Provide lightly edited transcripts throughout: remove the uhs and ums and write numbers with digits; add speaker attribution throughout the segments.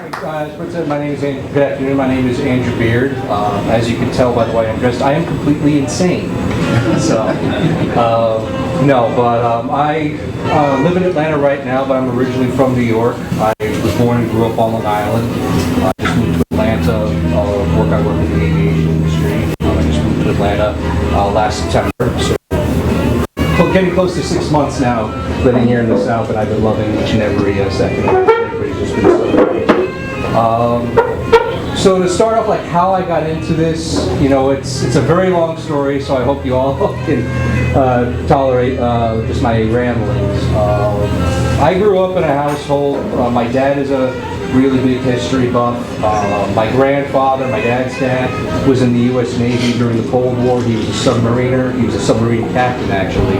Speaker 1: My name is Andrew. Good afternoon. My name is Andrew Beard. As you can tell by the way I'm dressed, I am completely insane. So, I live in Atlanta right now, but I'm originally from New York. I was born and grew up on Long Island. I just moved to Atlanta. I work in the aviation industry. I just moved to Atlanta last September. So, getting close to 6 months now living here in the South, and I've been loving each and every second. Everybody's just been so great. So to start off, like how I got into this, it's a very long story, so I hope you all can tolerate just my ramblings. I grew up in a household. My dad is a really big history buff. My grandfather, my dad's dad, was in the U.S. Navy during the Cold War. He was a submariner. He was a submarine captain, actually.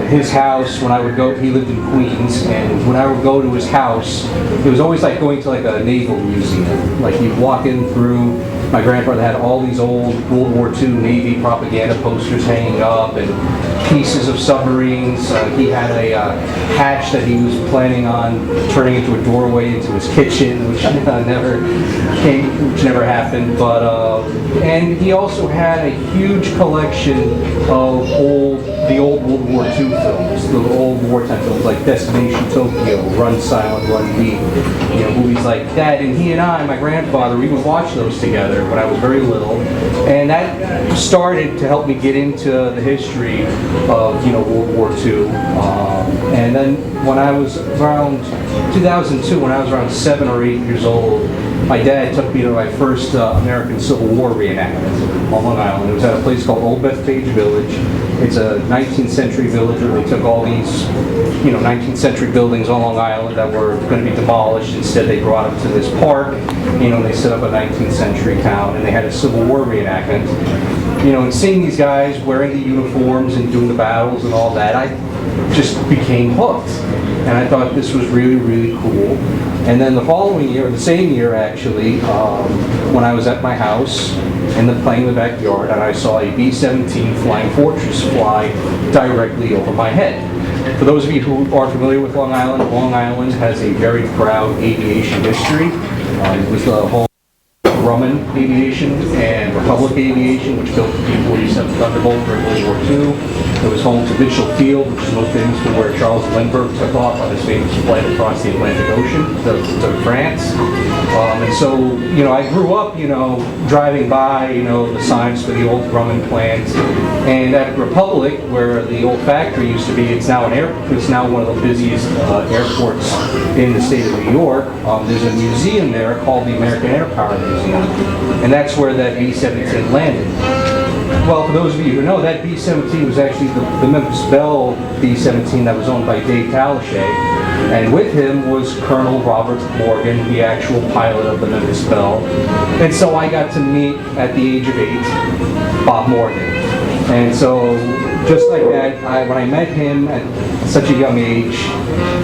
Speaker 1: His house, when I would go, he lived in Queens, and when I would go to his house, it was always like going to like a naval museum. Like you'd walk in through. My grandfather had all these old World War II Navy propaganda posters hanging up and pieces of submarines. He had a hatch that he was planning on turning into a doorway into his kitchen, which never happened. But and he also had a huge collection of the old World War II films, the old wartime films like Destination Tokyo, Run Silent, Run Deep, movies like that. And he and I, my grandfather, we would watch those together when I was very little, and that started to help me get into the history of World War II. And then when I was around 2002, when I was around 7 or 8 years old, my dad took me to my first American Civil War reenactment on Long Island. It was at a place called Old Bethpage Village. It's a 19th century village where they took all these 19th century buildings on Long Island that were going to be demolished. Instead, they brought them to this park, and they set up a 19th century town, and they had a Civil War reenactment. And seeing these guys wearing the uniforms and doing the battles and all that, I just became hooked. And I thought this was really, really cool. And then the following year, the same year actually, when I was at my house playing in the backyard, and I saw a B-17 Flying Fortress fly directly over my head. For those of you who are familiar with Long Island has a very proud aviation history. It was the home Grumman Aviation and Republic Aviation, which built the P-47 Thunderbolt during World War II. It was home to Mitchell Field, which is most famous for where Charles Lindbergh took off on his famous flight across the Atlantic Ocean to France. And so, I grew up, driving by, the signs for the old Grumman plant. And at Republic, where the old factory used to be, it's now one of the busiest airports in the state of New York. There's a museum there called the American Air Power Museum, and that's where that B-17 landed. Well, for those of you who know, that B-17 was actually the Memphis Belle B-17 that was owned by Dave Talashay, and with him was Colonel Robert Morgan, the actual pilot of the Memphis Belle. And so I got to meet, at the age of 8, Bob Morgan. And so, just like that, when I met him at such a young age,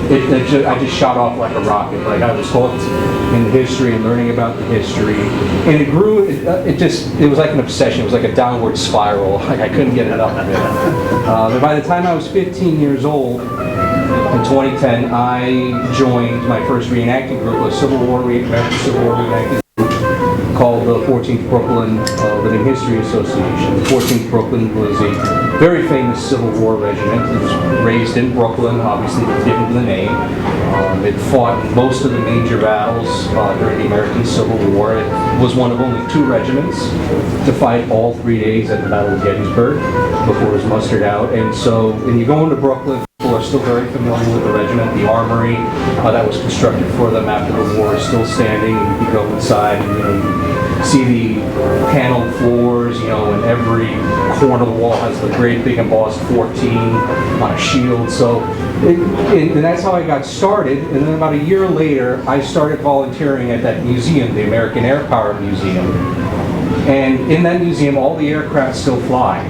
Speaker 1: I just shot off like a rocket. Like I was hooked in the history and learning about the history, and it grew. It was like an obsession. It was like a downward spiral. Like I couldn't get enough of it. And by the time I was 15 years old, in 2010, I joined my first reenacting group, a American Civil War reenacting group called the 14th Brooklyn Living History Association. The 14th Brooklyn was a very famous Civil War regiment. It was raised in Brooklyn, obviously given the name. It fought in most of the major battles during the American Civil War. It was one of only 2 regiments to fight all 3 days at the Battle of Gettysburg before it was mustered out. And so when you go into Brooklyn, people are still very familiar with the regiment. The armory that was constructed for them after the war is still standing. You can go inside and you see the paneled floors, and every corner of the wall has the great big embossed 14 on a shield. So, and that's how I got started. And then about a year later, I started volunteering at that museum, the American Air Power Museum. And in that museum, all the aircraft still fly.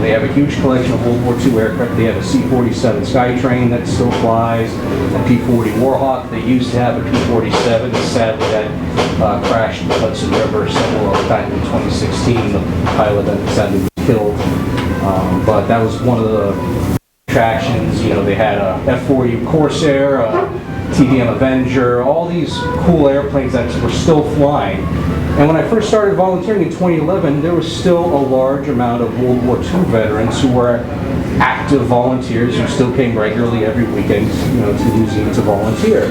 Speaker 1: They have a huge collection of World War II aircraft. They have a C-47 Skytrain that still flies, a P-40 Warhawk. They used to have a P-47. Sadly, that crashed in the Hudson River back in 2016. The pilot then sadly was killed. But that was one of the attractions. They had a F-4U Corsair, TDM Avenger, all these cool airplanes that were still flying. And when I first started volunteering in 2011, there was still a large amount of World War II veterans who were active volunteers who still came regularly every weekend, to the museum to volunteer.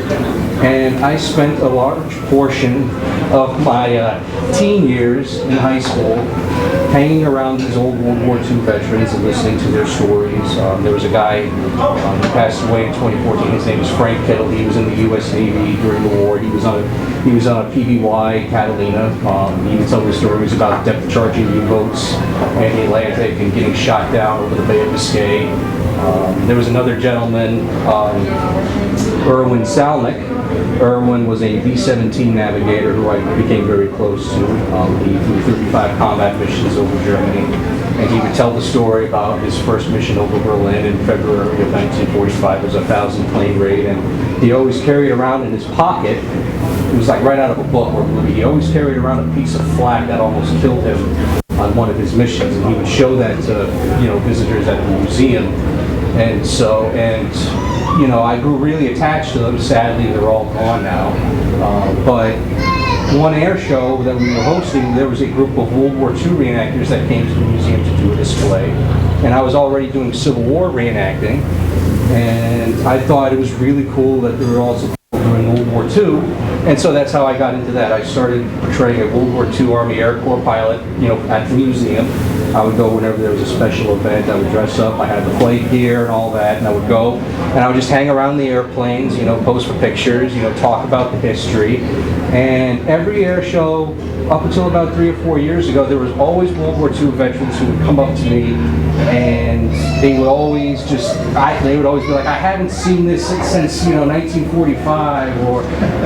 Speaker 1: And I spent a large portion of my teen years in high school hanging around these old World War II veterans and listening to their stories. There was a guy who passed away in 2014. His name was Frank Kittle. He was in the U.S. Navy during the war. He was on a PBY Catalina. He would tell me stories about depth charging U-boats in the Atlantic and getting shot down over the Bay of Biscay. There was another gentleman, Erwin Salnick. Erwin was a B-17 navigator who I became very close to. He flew 35 combat missions over Germany, and he would tell the story about his first mission over Berlin in February of 1945. It was a 1,000-plane raid, and he always carried around in his pocket, it was like right out of a book or a movie, he always carried around a piece of flak that almost killed him on one of his missions, and he would show that to visitors at the museum. And I grew really attached to them. Sadly, they're all gone now. But one air show that we were hosting, there was a group of World War II reenactors that came to the museum to do a display. And I was already doing Civil War reenacting. And I thought it was really cool that there were also people doing World War II. And so that's how I got into that. I started portraying a World War II Army Air Corps pilot, at the museum. I would go whenever there was a special event. I would dress up. I had the flight gear and all that, and I would go and I would just hang around the airplanes, pose for pictures, talk about the history. And every air show, up until about 3 or 4 years ago, there was always World War II veterans who would come up to me, and they would always be like, I haven't seen this since 1945. Or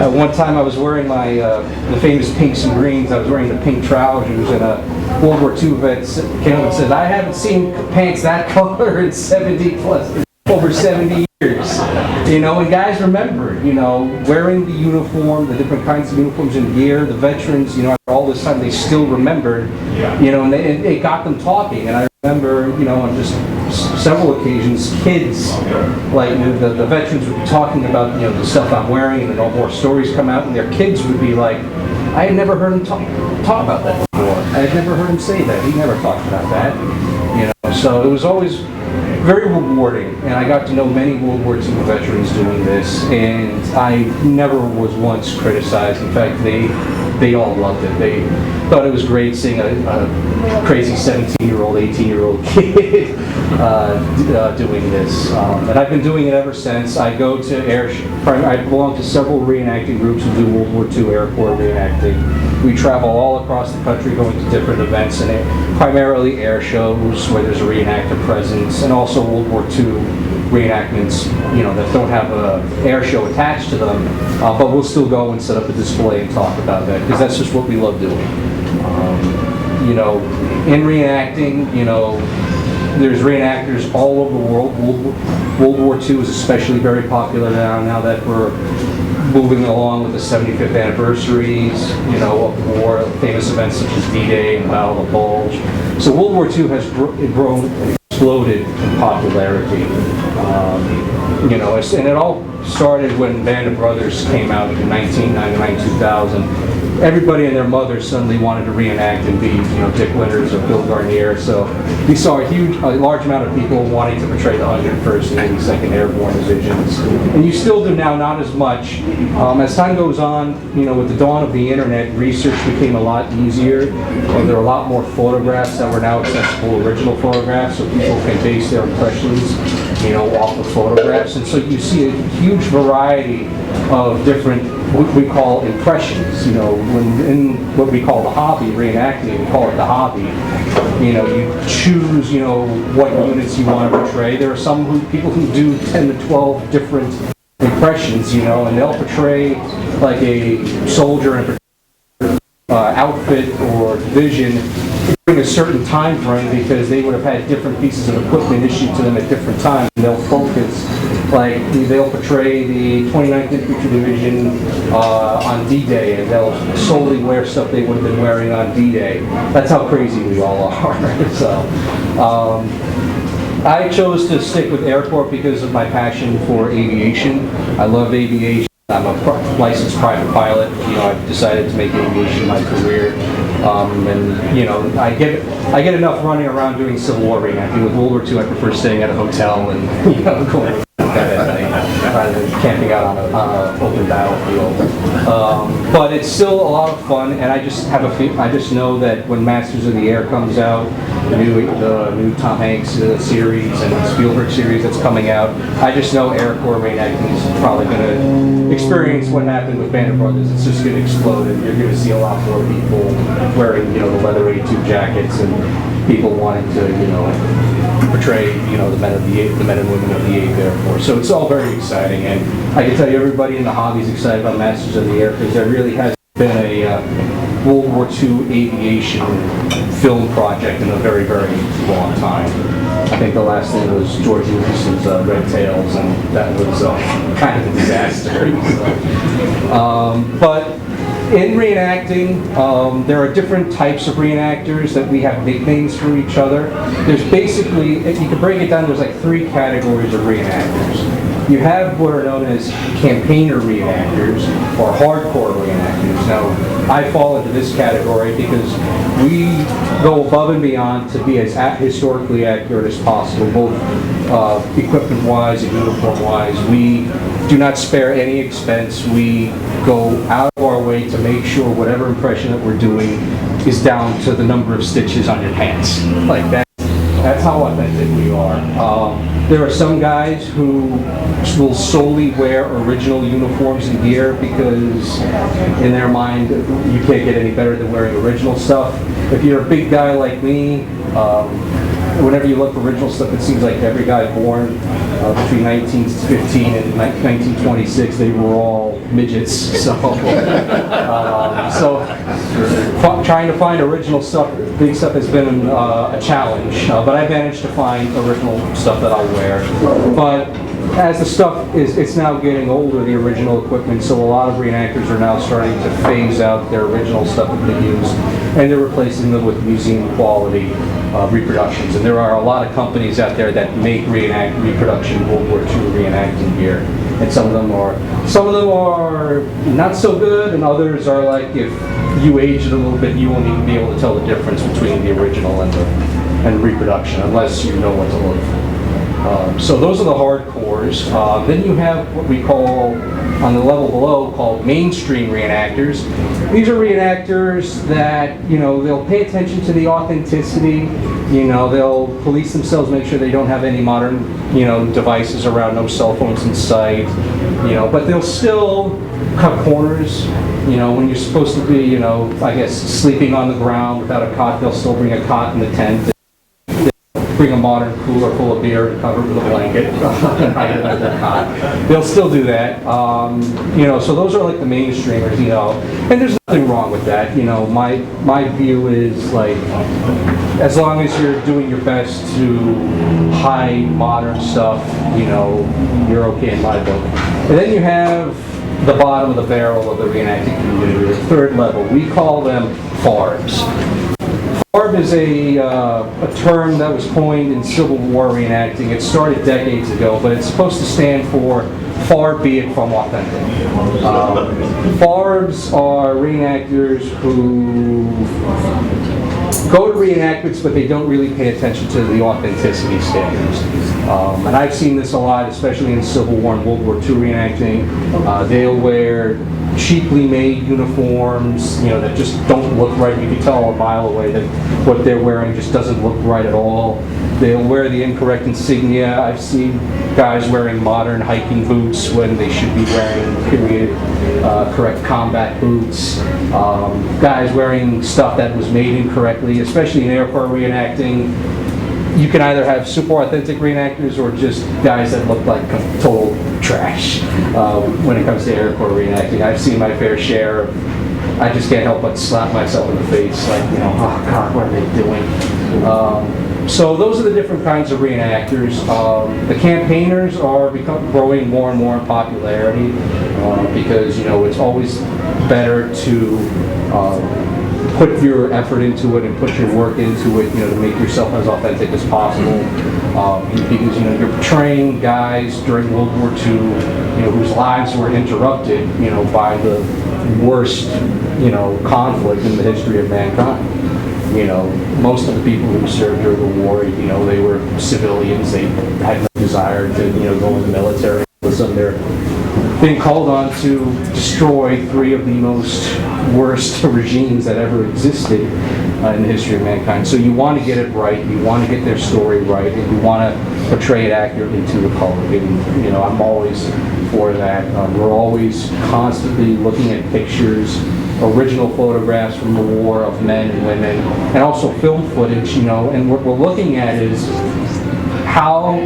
Speaker 1: one time I was wearing the famous pinks and greens. I was wearing the pink trousers, and a World War II vet came up and said, I haven't seen pants that color in over 70 years. And guys remember, wearing the uniform, the different kinds of uniforms and gear, the veterans, after all this time, they still remembered, and it got them talking. And I remember, on just several occasions, kids, like the veterans would be talking about, the stuff I'm wearing, and then all more stories come out, and their kids would be like, I had never heard him talk about that before. I had never heard him say that. He never talked about that. So it was always very rewarding, and I got to know many World War II veterans doing this, and I never was once criticized. In fact, they all loved it. They thought it was great seeing a crazy 17-year-old, 18-year-old kid doing this. And I've been doing it ever since. I go to I belong to several reenacting groups who do World War II Air Corps reenacting. We travel all across the country going to different events, and primarily air shows where there's a reenactor presence, and also World War II reenactments, that don't have a air show attached to them, but we'll still go and set up a display and talk about that, because that's just what we love doing. In reenacting, there's reenactors all over the world. World War II is especially very popular now that we're moving along with the 75th anniversaries, of the war, famous events such as D-Day and Battle of the Bulge. So World War II has grown and exploded in popularity. And it all started when Band of Brothers came out in 1999, 2000. Everybody and their mother suddenly wanted to reenact and be, Dick Winters or Bill Garnier. So we saw a large amount of people wanting to portray the 101st and 82nd Airborne Divisions. And you still do now, not as much. As time goes on, with the dawn of the internet, research became a lot easier. There are a lot more photographs that were now accessible, original photographs, so people can base their impressions, off of photographs. And so you see a huge variety of different, what we call impressions. When in what we call the hobby, reenacting, we call it the hobby. You choose, what units you want to portray. There are people who do 10 to 12 different impressions, and they'll portray like a soldier in a outfit or division during a certain time frame, because they would have had different pieces of equipment issued to them at different times, and they'll focus, they'll portray the 29th Infantry Division on D-Day, and they'll solely wear stuff they would have been wearing on D-Day. That's how crazy we all are. So, I chose to stick with Air Corps because of my passion for aviation. I love aviation. I'm a licensed private pilot. I've decided to make aviation my career. And I get enough running around doing Civil War reenacting. With World War II, I prefer staying at a hotel and going to bed at night rather than camping out on an open battlefield. But it's still a lot of fun, and I just know that when Masters of the Air comes out, the new Tom Hanks series and Spielberg series that's coming out, I just know Air Corps reenacting is probably going to experience what happened with Band of Brothers. It's just going to explode, and you're going to see a lot more people wearing, the leather A2 jackets and people wanting to, portray, the men and women of the 8th Air Force. So it's all very exciting, and I can tell you everybody in the hobby is excited about Masters of the Air because there really has been a World War II aviation film project in a very, very long time. I think the last thing was George Lucas's Red Tails, and that was kind of a disaster. But in reenacting, there are different types of reenactors that we have nicknames for each other. There's basically, if you could break it down, there's like 3 categories of reenactors. You have what are known as campaigner reenactors or hardcore reenactors. Now, I fall into this category because we go above and beyond to be as historically accurate as possible, both equipment-wise and uniform-wise. We do not spare any expense. We go out of our way to make sure whatever impression that we're doing is down to the number of stitches on your pants. Like that. That's how authentic we are. There are some guys who will solely wear original uniforms and gear because in their mind you can't get any better than wearing original stuff. If you're a big guy like me, whenever you look for original stuff, it seems like every guy born between 1915 and 1926, they were all midgets. So, trying to find original stuff, big stuff, has been a challenge. But I managed to find original stuff that I'll wear. But as the stuff it's now getting older, the original equipment, so a lot of reenactors are now starting to phase out their original stuff that they use, and they're replacing them with museum quality reproductions. And there are a lot of companies out there that make reproduction World War II reenacting gear, and some of them are not so good, and others are like, if you age it a little bit, you won't even be able to tell the difference between the original and reproduction unless you know what to look for. So those are the hardcores. Then you have what we call, on the level below, called mainstream reenactors. These are reenactors that, they'll pay attention to the authenticity. They'll police themselves, make sure they don't have any modern, devices around, no cell phones in sight. But they'll still cut corners. When you're supposed to be, I guess, sleeping on the ground without a cot, they'll still bring a cot in the tent. Bring a modern cooler full of beer and cover it with a blanket and hide it under the cot. They'll still do that. So those are like the mainstreamers, and there's nothing wrong with that. My view is like, as long as you're doing your best to hide modern stuff, you're okay in my book. And then you have the bottom of the barrel of the reenacting community, the third level. We call them FARBs. FARB is a term that was coined in Civil War reenacting. It started decades ago, but it's supposed to stand for far be it from authentic. FARBs are reenactors who go to reenactments, but they don't really pay attention to the authenticity standards. And I've seen this a lot, especially in Civil War and World War II reenacting. They'll wear cheaply made uniforms, that just don't look right. You can tell a mile away that what they're wearing just doesn't look right at all. They'll wear the incorrect insignia. I've seen guys wearing modern hiking boots when they should be wearing correct combat boots. Guys wearing stuff that was made incorrectly, especially in Air Corps reenacting. You can either have super authentic reenactors or just guys that look like total trash when it comes to Air Corps reenacting. I've seen my fair share of, I just can't help but slap myself in the face, like, oh God, what are they doing? So those are the different kinds of reenactors. The campaigners are growing more and more in popularity because it's always better to put your effort into it and put your work into it, to make yourself as authentic as possible. Because you're portraying guys during World War II, whose lives were interrupted, by the worst, conflict in the history of mankind. Most of the people who served during the war, they were civilians. They had no desire to, go in the military. All of a sudden, they're being called on to destroy three of the most worst regimes that ever existed in the history of mankind. So you want to get it right. You want to get their story right, and you want to portray it accurately to the public. And I'm always for that. We're always constantly looking at pictures, original photographs from the war of men and women, and also film footage, and what we're looking at is how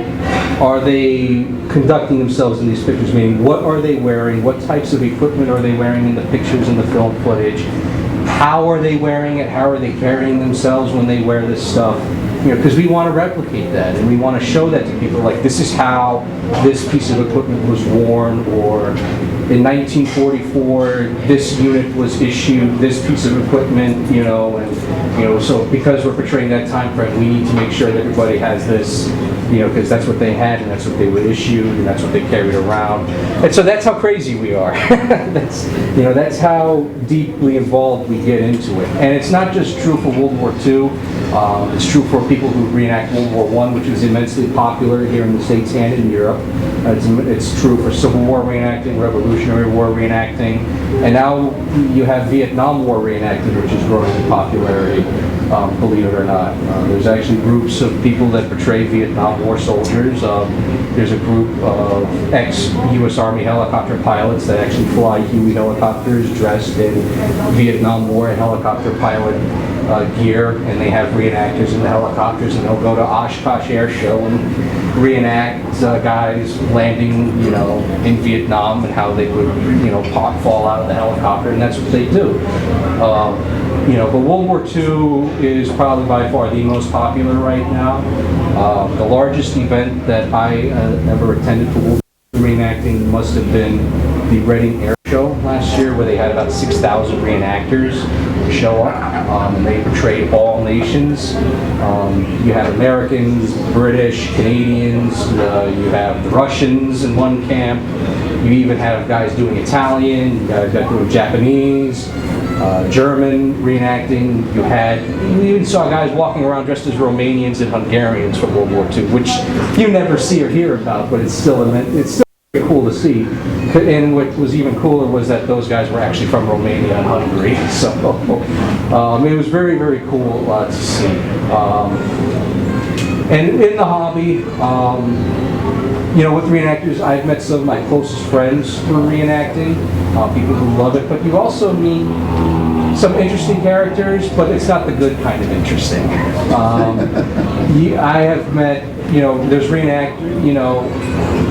Speaker 1: are they conducting themselves in these pictures, meaning what are they wearing, what types of equipment are they wearing in the pictures and the film footage, how are they wearing it, how are they carrying themselves when they wear this stuff, because we want to replicate that, and we want to show that to people, like this is how this piece of equipment was worn, or in 1944 this unit was issued this piece of equipment, so because we're portraying that time frame, we need to make sure that everybody has this, because that's what they had and that's what they would issue and that's what they carried around. And so that's how crazy we are. That's how deeply involved we get into it. And it's not just true for World War II. It's true for people who reenact World War I, which is immensely popular here in the States and in Europe. It's true for Civil War reenacting, Revolutionary War reenacting, and now you have Vietnam War reenacting, which is growing in popularity, believe it or not. There's actually groups of people that portray Vietnam War soldiers. There's a group of ex-U.S. Army helicopter pilots that actually fly Huey helicopters dressed in Vietnam War helicopter pilot gear, and they have reenactors in the helicopters, and they'll go to Oshkosh Air Show and reenact guys landing, in Vietnam and how they would, fall out of the helicopter, and that's what they do. But World War II is probably by far the most popular right now. The largest event that I ever attended for World War II reenacting must have been the Reading Air Show last year, where they had about 6,000 reenactors show up, and they portrayed all nations. You have Americans, British, Canadians, you have the Russians in one camp, you even have guys doing Italian, you guys got doing Japanese, German reenacting. You even saw guys walking around dressed as Romanians and Hungarians from World War II, which you never see or hear about, but it's still very cool to see. And what was even cooler was that those guys were actually from Romania and Hungary. So it was very, very cool to see. And in the hobby, with reenactors, I've met some of my closest friends who are reenacting, people who love it, but you also meet some interesting characters, but it's not the good kind of interesting. I have met, there's reenactors,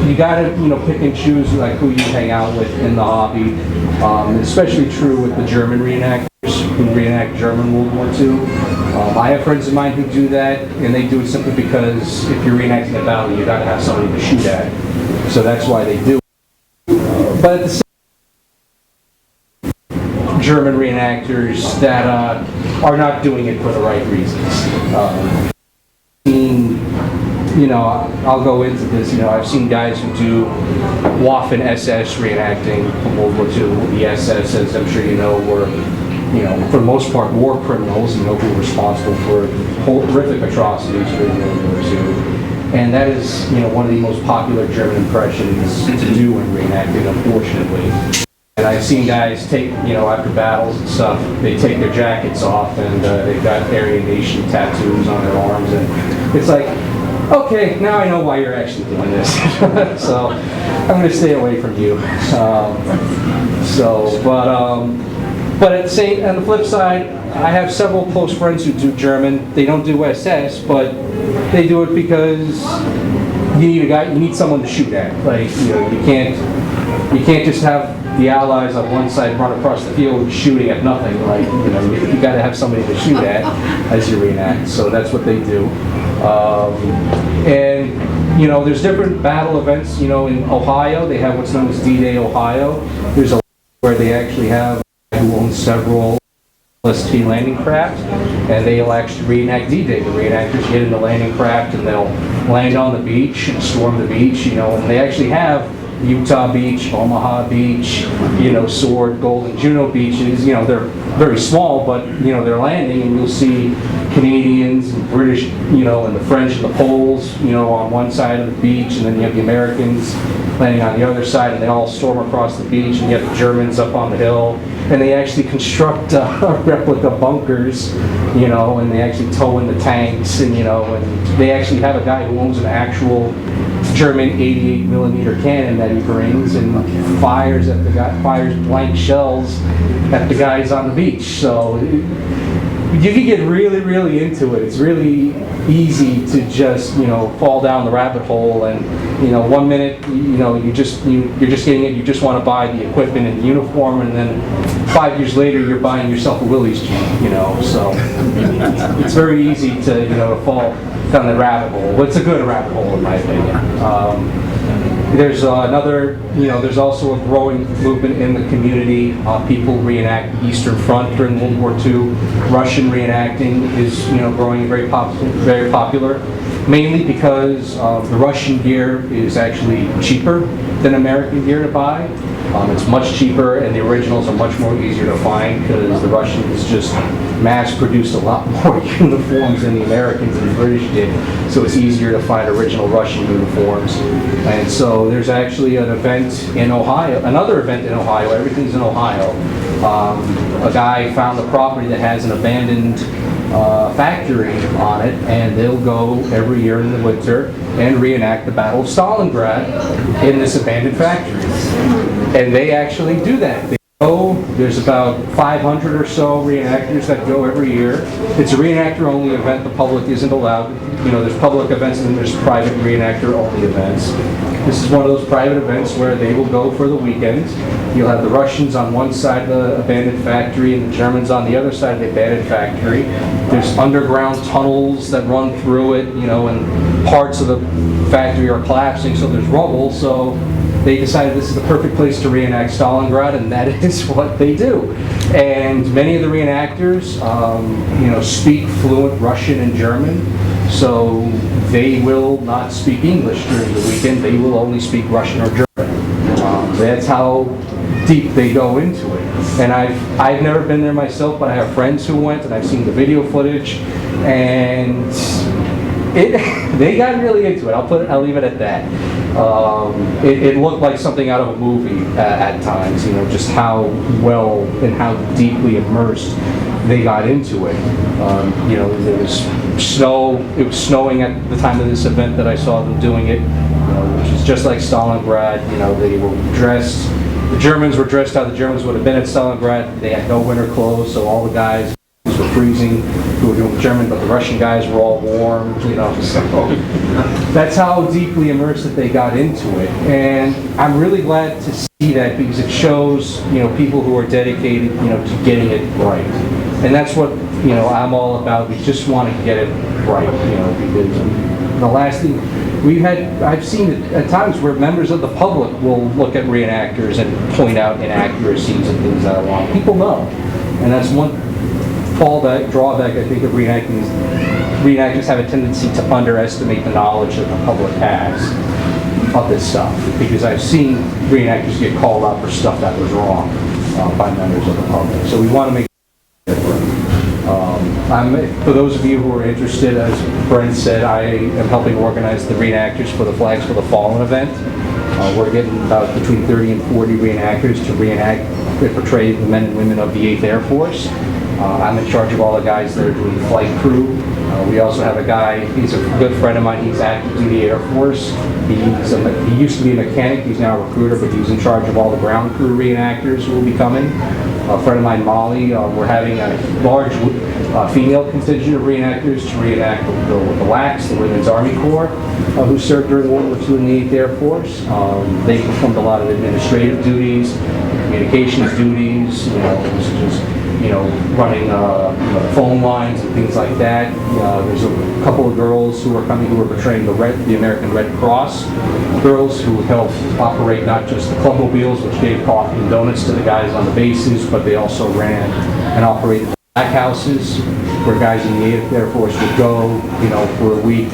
Speaker 1: you gotta, pick and choose like who you hang out with in the hobby. Especially true with the German reenactors who reenact German World War II. I have friends of mine who do that, and they do it simply because if you're reenacting a battle, you gotta have somebody to shoot at. So that's why they do it. But at the same German reenactors that are not doing it for the right reasons. I'll go into this. I've seen guys who do Waffen SS reenacting from World War II. The SS, as I'm sure you know, were, for the most part, war criminals, who were responsible for horrific atrocities during World War II. And that is, one of the most popular German impressions to do in reenacting, unfortunately. And I've seen guys take, after battles and stuff, they take their jackets off and they've got Aryan Nation tattoos on their arms, and it's like, okay, now I know why you're actually doing this. So I'm going to stay away from you. But on the flip side, I have several close friends who do German. They don't do SS, but they do it because you need a guy, you need someone to shoot at. Like, you can't just have the Allies on one side run across the field shooting at nothing. Like, you got to have somebody to shoot at as you reenact. So that's what they do. And, you know, there's different battle events, you know, in Ohio. They have what's known as D-Day Ohio. There's a where they actually have who owns several LST landing craft, and they'll actually reenact D-Day. The reenactors get in the landing craft and they'll land on the beach and storm the beach, you know, and they actually have Utah Beach, Omaha Beach, you know, Sword, Golden, Juneau beaches. You know, they're very small, but, you know, they're landing, and you'll see Canadians and British, you know, and the French and the Poles, you know, on one side of the beach, and then you have the Americans landing on the other side, and they all storm across the beach, and you have the Germans up on the hill, and they actually construct replica bunkers, you know, and they actually tow in the tanks, and, you know, and they actually have a guy who owns an actual German 88 millimeter cannon that he brings and fires at the guy, fires blank shells at the guys on the beach. So you can get really, really into it. It's really easy to just, you know, fall down the rabbit hole, and, you know, 1 minute, you know, you're just getting it, you just want to buy the equipment and the uniform, and then 5 years later you're buying yourself a Willys Jeep, you know. So it's very easy to, you know, to fall down the rabbit hole. But it's a good rabbit hole in my opinion. There's another, you know, there's also a growing movement in the community. People reenact the Eastern Front during World War II. Russian reenacting is, you know, growing very popular, mainly because the Russian gear is actually cheaper than American gear to buy. It's much cheaper, and the originals are much more easier to find because the Russians just mass-produced a lot more uniforms than the Americans and the British did, so it's easier to find original Russian uniforms. And so there's actually an event in Ohio, another event in Ohio, everything's in Ohio. A guy found a property that has an abandoned factory on it, and they'll go every year in the winter and reenact the Battle of Stalingrad in this abandoned factory. And they actually do that. They go, there's about 500 or so reenactors that go every year. It's a reenactor-only event. The public isn't allowed. You know, there's public events and then there's private reenactor-only events. This is one of those private events where they will go for the weekend. You'll have the Russians on one side of the abandoned factory and the Germans on the other side of the abandoned factory. There's underground tunnels that run through it, you know, and parts of the factory are collapsing, so there's rubble. So they decided this is the perfect place to reenact Stalingrad, and that is what they do. And many of the reenactors, you know, speak fluent Russian and German, so they will not speak English during the weekend. They will only speak Russian or German. That's how deep they go into it. And I've never been there myself, but I have friends who went, and I've seen the video footage, and they got really into it. I'll leave it at that. It looked like something out of a movie at times, you know, just how well and how deeply immersed they got into it. You know, there was snow. It was snowing at the time of this event that I saw them doing it, which is just like Stalingrad. You know, they were dressed. The Germans were dressed how the Germans would have been at Stalingrad. They had no winter clothes, so all the guys were freezing who were doing German, but the Russian guys were all warm, you know, so that's how deeply immersed that they got into it. And I'm really glad to see that, because it shows, you know, people who are dedicated, you know, to getting it right. And that's what, you know, I'm all about. We just want to get it right, you know, because the last thing I've seen it at times where members of the public will look at reenactors and point out inaccuracies and things that are wrong. People know, and that's one drawback I think of reenacting is reenactors have a tendency to underestimate the knowledge that the public has of this stuff, because I've seen reenactors get called out for stuff that was wrong by members of the public. So we want to make it different. For those of you who are interested, as Brent said, I am helping organize the reenactors for the Flags for the Fallen event. We're getting about between 30 and 40 reenactors to reenact and portray the men and women of the 8th Air Force. I'm in charge of all the guys that are doing the flight crew. We also have a guy, he's a good friend of mine, he's active duty Air Force. He used to be a mechanic, he's now a recruiter, but he's in charge of all the ground crew reenactors who will be coming. A friend of mine, Molly, we're having a large female contingent of reenactors to reenact the WACs, the Women's Army Corps, who served during World War II in the 8th Air Force. They performed a lot of administrative duties. communications duties, it was just, running phone lines and things like that. There's a couple of girls who are coming who are portraying the American Red Cross girls who helped operate not just the clubmobiles, which gave coffee and donuts to the guys on the bases, but they also ran and operated black houses where guys in the Air Force would go, for a week,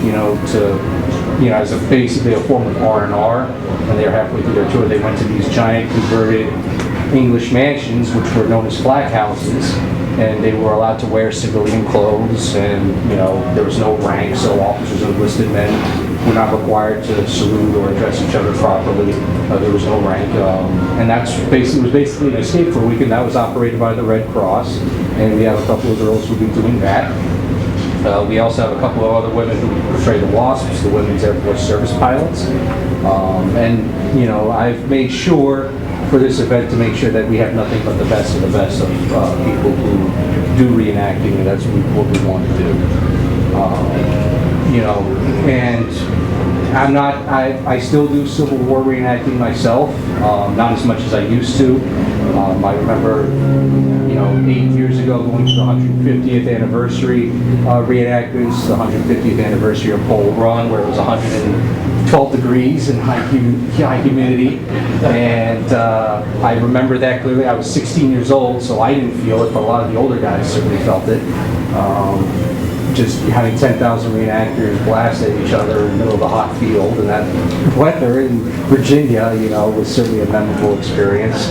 Speaker 1: as basically a form of R&R. When they were halfway through their tour, they went to these giant converted English mansions, which were known as flag houses, and they were allowed to wear civilian clothes, and there was no rank, so officers and enlisted men were not required to salute or address each other properly. There was no rank, and was basically an escape for a week, and that was operated by the Red Cross, and we have a couple of girls who've been doing that. We also have a couple of other women who portray the WASPs, the Women's Air Force Service Pilots, and I've made sure for this event to make sure that we have nothing but the best of people who do reenacting, and that's what we want to do. And I still do Civil War reenacting myself, not as much as I used to. I remember, 8 years ago going to the 150th anniversary reenactments, the 150th anniversary of Bull Run, where it was 112 degrees and high humidity. And I remember that clearly. I was 16 years old, so I didn't feel it, but a lot of the older guys certainly felt it. Just having 10,000 reenactors blast at each other in the middle of a hot field, and that weather in Virginia, was certainly a memorable experience.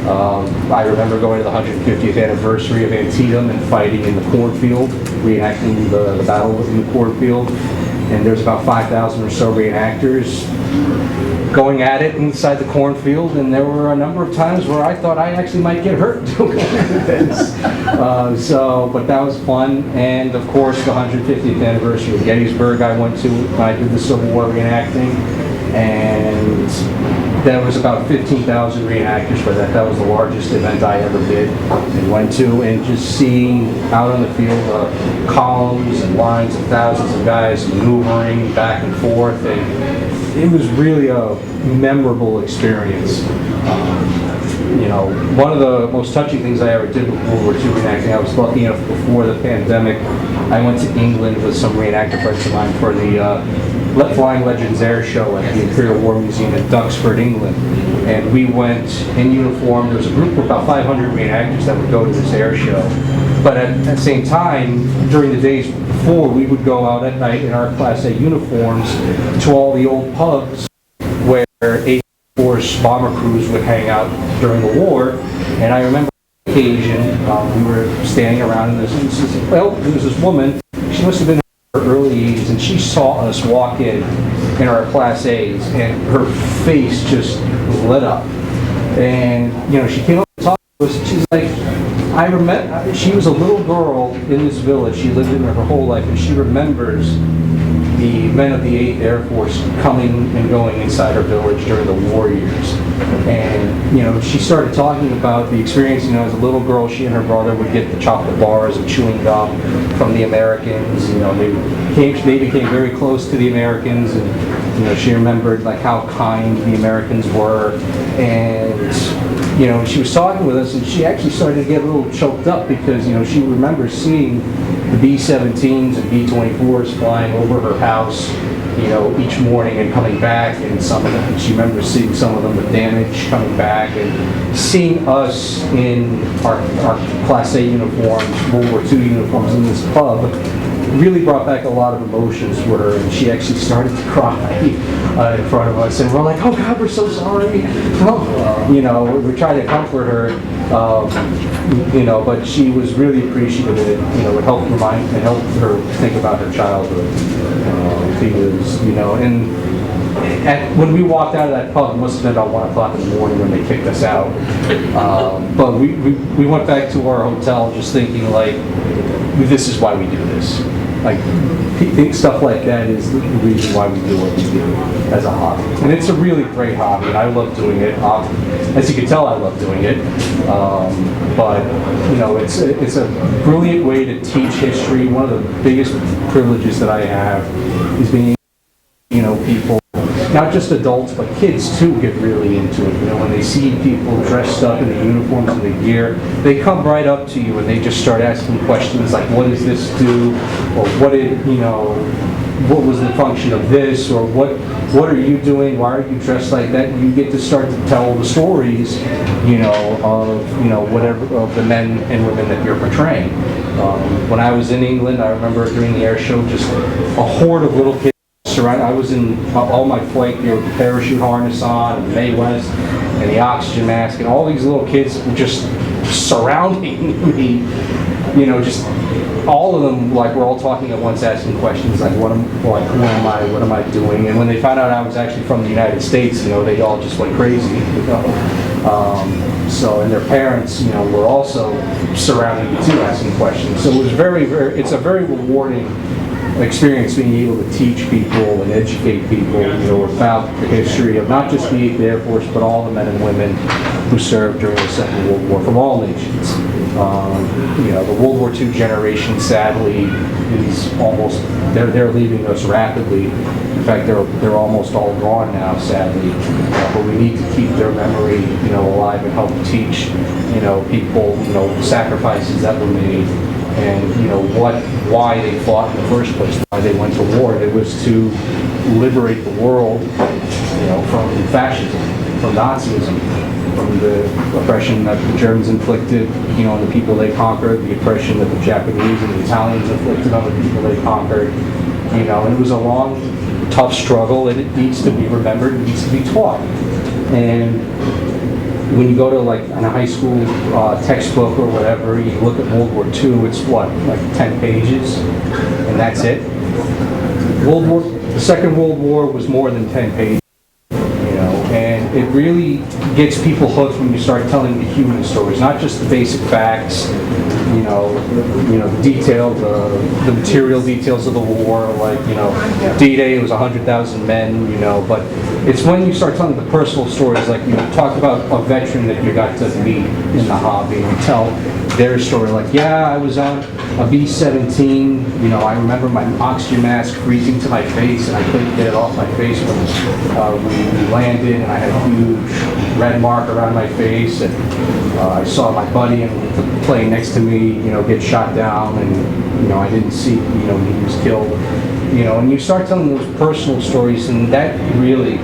Speaker 1: I remember going to the 150th anniversary of Antietam and fighting in the cornfield, reenacting the battle in the cornfield, and there's about 5,000 or so reenactors going at it inside the cornfield, and there were a number of times where I thought I actually might get hurt doing this. But that was fun, and of course the 150th anniversary of Gettysburg I went to when I did the Civil War reenacting, and there was about 15,000 reenactors for that. That was the largest event I ever did and went to, and just seeing out on the field columns and lines of thousands of guys maneuvering back and forth, and it was really a memorable experience. One of the most touching things I ever did with World War II reenacting, I was lucky enough before the pandemic, I went to England with some reenactor friends of mine for the Flying Legends Air Show at the Imperial War Museum in Duxford, England. And we went in uniform. There was a group of about 500 reenactors that would go to this air show. But at the same time, during the days before, we would go out at night in our Class A uniforms to all the old pubs where Air Force bomber crews would hang out during the war. And I remember on occasion, we were standing around, and there was this woman. She must have been in her early 80s, and she saw us walk in our Class A's, and her face just lit up. And she came up and talked to us, and she's like, I remember, she was a little girl in this village. She lived in there her whole life, and she remembers the men of the 8th Air Force coming and going inside her village during the war years. And, she started talking about the experience, as a little girl, she and her brother would get the chocolate bars and chewing gum from the Americans. They became very close to the Americans, and, she remembered, how kind the Americans were. And, she was talking with us, and she actually started to get a little choked up because, she remembers seeing the B-17s and B-24s flying over her house, each morning and coming back, and she remembers seeing some of them with damage coming back, and seeing us in our Class A uniforms, World War II uniforms in this pub, really brought back a lot of emotions for her, and she actually started to cry in front of us, and we're like, oh God, we're so sorry. We tried to comfort her, but she was really appreciative of it. It helped her think about her childhood. Because, and when we walked out of that pub, it must have been about 1 o'clock in the morning when they kicked us out. But we went back to our hotel just thinking, this is why we do this. Stuff like that is the reason why we do what we do as a hobby. And it's a really great hobby, and I love doing it. As you can tell, I love doing it. But it's a brilliant way to teach history. One of the biggest privileges that I have is being, people not just adults, but kids too get really into it. You know, when they see people dressed up in the uniforms and the gear, they come right up to you and they just start asking questions like, what does this do? Or what was the function of this? Or what are you doing? Why are you dressed like that? And you get to start to tell the stories, of whatever, of the men and women that you're portraying. When I was in England, I remember during the air show, just a horde of little kids surrounded. I was in all my flight gear with the parachute harness on, and the Mae West, and the oxygen mask, and all these little kids were just surrounding me. Just all of them, like, we're all talking at once, asking questions like, who am I, what am I doing? And when they found out I was actually from the United States, they all just went crazy. And their parents, were also surrounding me too, asking questions. So it was it's a very rewarding experience being able to teach people and educate people, about the history of not just the 8th Air Force, but all the men and women who served during the Second World War from all nations. The World War II generation, sadly, is almost, they're leaving us rapidly. In fact, they're almost all gone now, sadly. But we need to keep their memory, alive and help teach, people, sacrifices that were made, and why they fought in the first place, why they went to war. It was to liberate the world, from fascism, from Nazism, from the oppression that the Germans inflicted, on the people they conquered, the oppression that the Japanese and the Italians inflicted on the people they conquered, and it was a long, tough struggle, and it needs to be remembered, it needs to be taught. And when you go to in a high school textbook or whatever, you look at World War II, it's 10 pages, and that's it. The Second World War was more than 10 pages, and it really gets people hooked when you start telling the human stories, not just the basic facts, the detail, the material details of the war, D-Day, it was 100,000 men, but it's when you start telling the personal stories, like you talked about a veteran that you got to meet in the hobby, and you tell their story, I was on a B-17, I remember my oxygen mask freezing to my face, and I couldn't get it off my face when we landed, and I had a huge red mark around my face, and I saw my buddy in the plane next to me, get shot down, and I didn't see, he was killed, and you start telling those personal stories, and that really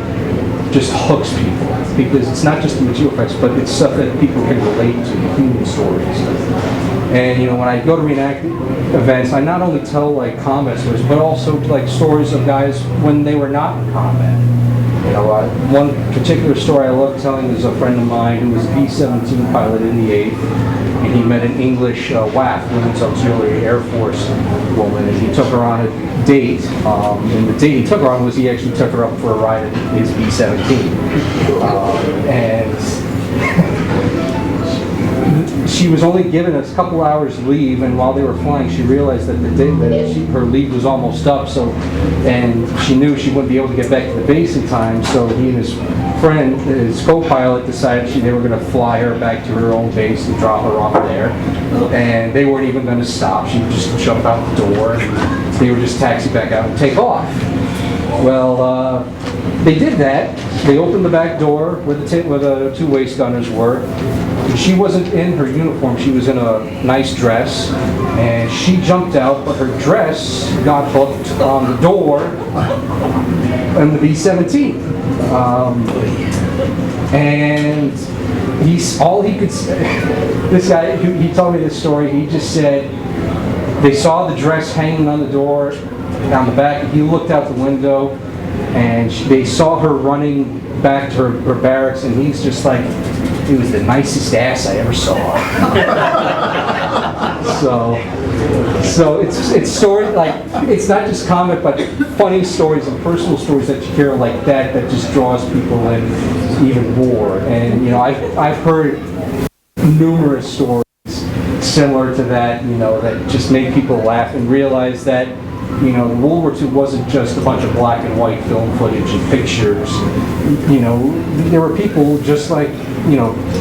Speaker 1: just hooks people, because it's not just the material effects, but it's stuff that people can relate to, the human stories. And when I go to reenactment events, I not only tell combat stories, but also stories of guys when they were not in combat. One particular story I love telling is a friend of mine who was a B-17 pilot in the 8th, and he met an English WAF, Women's Auxiliary Air Force woman, and he took her on a date, and the date he took her on was he actually took her up for a ride in his B-17. And she was only given a couple hours leave, and while they were flying, she realized that her leave was almost up. And she knew she wouldn't be able to get back to the base in time. So he and his friend, his co-pilot, decided they were going to fly her back to her own base and drop her off there. And they weren't even going to stop. She would just jump out the door. And they would just taxi back out and take off. Well, they did that. They opened the back door where the two waist gunners were. She wasn't in her uniform, she was in a nice dress, and she jumped out, but her dress got hooked on the door in the B-17. And all he could say, this guy, he told me this story, he just said, they saw the dress hanging on the door, on the back, he looked out the window, and they saw her running back to her barracks, and he's just like, it was the nicest ass I ever saw. So it's story it's not just comic, but funny stories and personal stories that you hear like that just draws people in even more. And I've heard numerous stories similar to that, that just make people laugh and realize that World War II wasn't just a bunch of black and white film footage and pictures. There were people just like,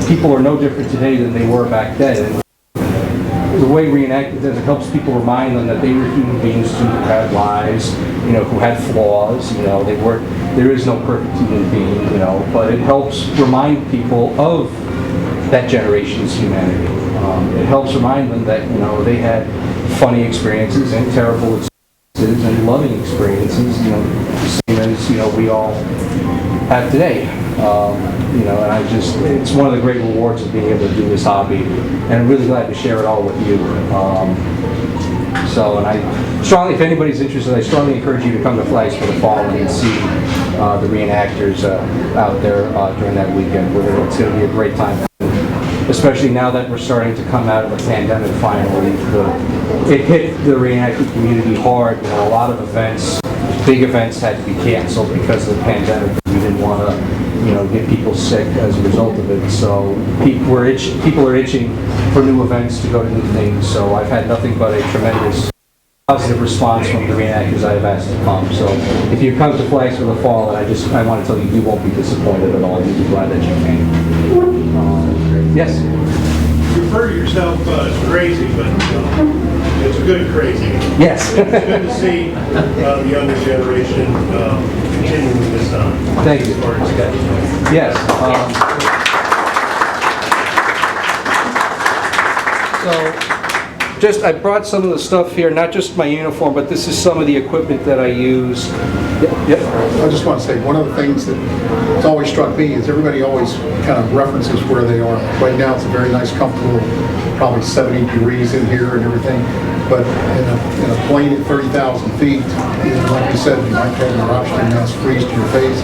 Speaker 1: people are no different today than they were back then. And the way reenactment does, it helps people remind them that they were human beings too, who had lives, who had flaws. They were there is no perfect human being, but it helps remind people of that generation's humanity. It helps remind them that they had funny experiences and terrible experiences and loving experiences, the same as we all have today. And it's one of the great rewards of being able to do this hobby, and I'm really glad to share it all with you. And I strongly, if anybody's interested, I strongly encourage you to come to Flags for the Fallen and see the reenactors out there during that weekend. It's going to be a great time, especially now that we're starting to come out of the pandemic finally. It hit the reenacting community hard. A lot of events, big events, had to be canceled because of the pandemic. We didn't want to get people sick as a result of it. So people are itching for new events, to go to new things. So I've had nothing but a tremendous positive response from the reenactors I've asked to come. So if you come to Flags for the Fallen, I want to tell you, you won't be disappointed at all. You'll be glad that you came. Yes?
Speaker 2: You refer to yourself as crazy, but it's good crazy.
Speaker 1: Yes.
Speaker 2: It's good to see the younger generation continuing this on.
Speaker 1: Thank you. Yes. I brought some of the stuff here, not just my uniform, but this is some of the equipment that I use. Yep.
Speaker 3: I just want to say, one of the things that has always struck me is everybody always kind of references where they are. Right now it's a very nice, comfortable, probably 70 degrees in here and everything. But in a plane at 30,000 feet, like you said, you might have an oxygen mask freeze to your face.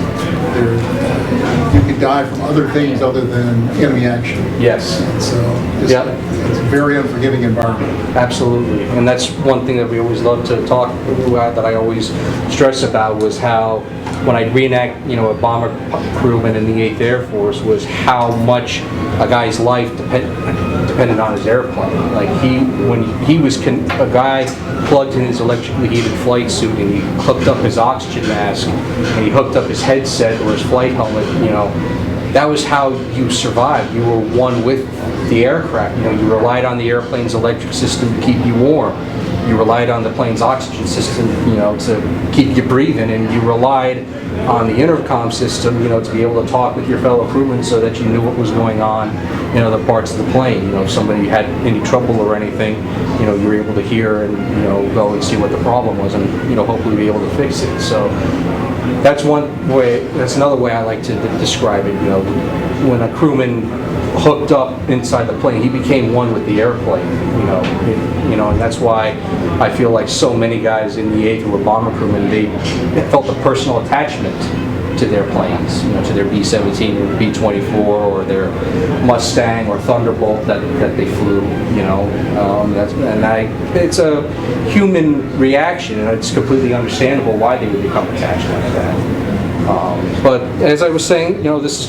Speaker 3: You could die from other things other than enemy action.
Speaker 1: Yes.
Speaker 3: So it's a very unforgiving environment.
Speaker 1: Absolutely. And that's one thing that we always love to talk about, that I always stress about, was how when I reenact, a bomber crewman in the 8th Air Force, was how much a guy's life depended on his airplane. Like when he was a guy plugged in his electrically heated flight suit, and he hooked up his oxygen mask, and he hooked up his headset or his flight helmet, that was how you survived. You were one with the aircraft. You relied on the airplane's electric system to keep you warm. You relied on the plane's oxygen system, to keep you breathing, and you relied on the intercom system, to be able to talk with your fellow crewmen so that you knew what was going on in other parts of the plane. If somebody had any trouble or anything, you were able to hear and, go and see what the problem was, and, hopefully be able to fix it. So that's one way. That's another way I like to describe it. When a crewman hooked up inside the plane, he became one with the airplane. And that's why I feel like so many guys in the 8th who were bomber crewmen, they felt a personal attachment to their planes, to their B-17 or B-24 or their Mustang or Thunderbolt that they flew. It's a human reaction, and it's completely understandable why they would become attached like that. But as I was saying, this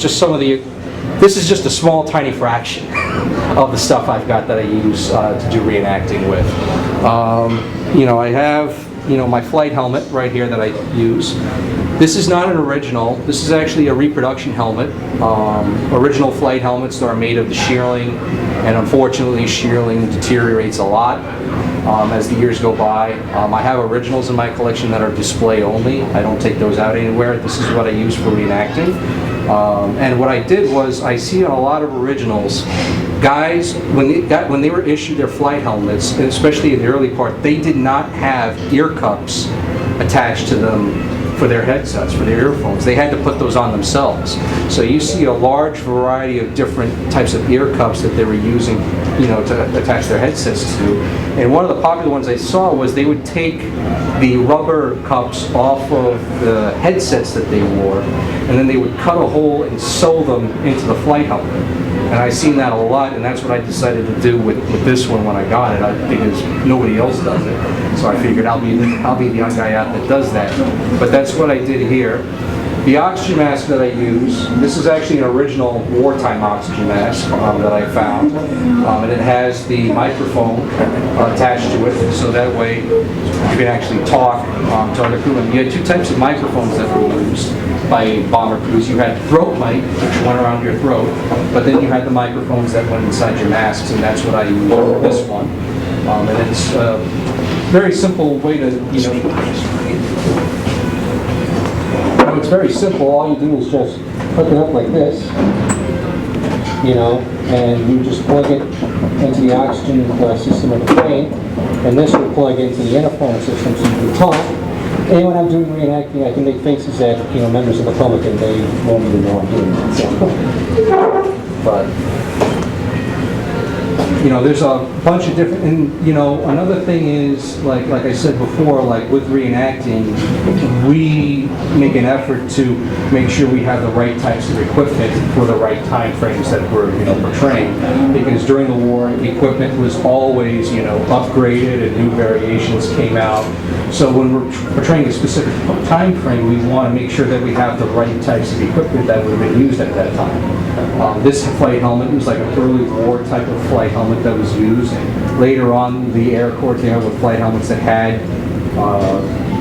Speaker 1: is just a small, tiny fraction of the stuff I've got that I use to do reenacting with. I have, my flight helmet right here that I use. This is not an original. This is actually a reproduction helmet. Original flight helmets are made of the shearling, and unfortunately, shearling deteriorates a lot as the years go by. I have originals in my collection that are display only. I don't take those out anywhere. This is what I use for reenacting. And what I did was, I see on a lot of originals, guys, when they were issued their flight helmets, and especially in the early part, they did not have ear cups attached to them for their headsets, for their earphones. They had to put those on themselves. So you see a large variety of different types of ear cups that they were using, to attach their headsets to. And one of the popular ones I saw was they would take the rubber cups off of the headsets that they wore, and then they would cut a hole and sew them into the flight helmet. And I've seen that a lot, and that's what I decided to do with this one when I got it, because nobody else does it. So I figured I'll be the young guy out that does that. But that's what I did here. The oxygen mask that I use, this is actually an original wartime oxygen mask that I found. And it has the microphone attached to it, so that way you can actually talk to other crewmen. You had two types of microphones that were used by bomber crews. You had throat mic, which went around your throat, but then you had the microphones that went inside your masks, and that's what I used for this one. And it's a very simple way to,
Speaker 4: Now, it's very simple. All you do is just hook it up like this, you know, and you just plug it into the oxygen system of the plane, and this will plug into the interphone system so you can talk. And when I'm doing reenacting, I can make faces at, you know, members of the public, and they won't even know I'm doing it. So. But
Speaker 1: you know, there's a bunch of different, and you know, another thing is, like I said before, like with reenacting, we make an effort to make sure we have the right types of equipment for the right time frames that we're, you know, portraying. Because during the war, equipment was always, you know, upgraded and new variations came out. So when we're portraying a specific time frame, we want to make sure that we have the right types of equipment that would have been used at that time. This flight helmet was like an early war type of flight helmet that was used. Later on, the Air Corps came out with flight helmets that had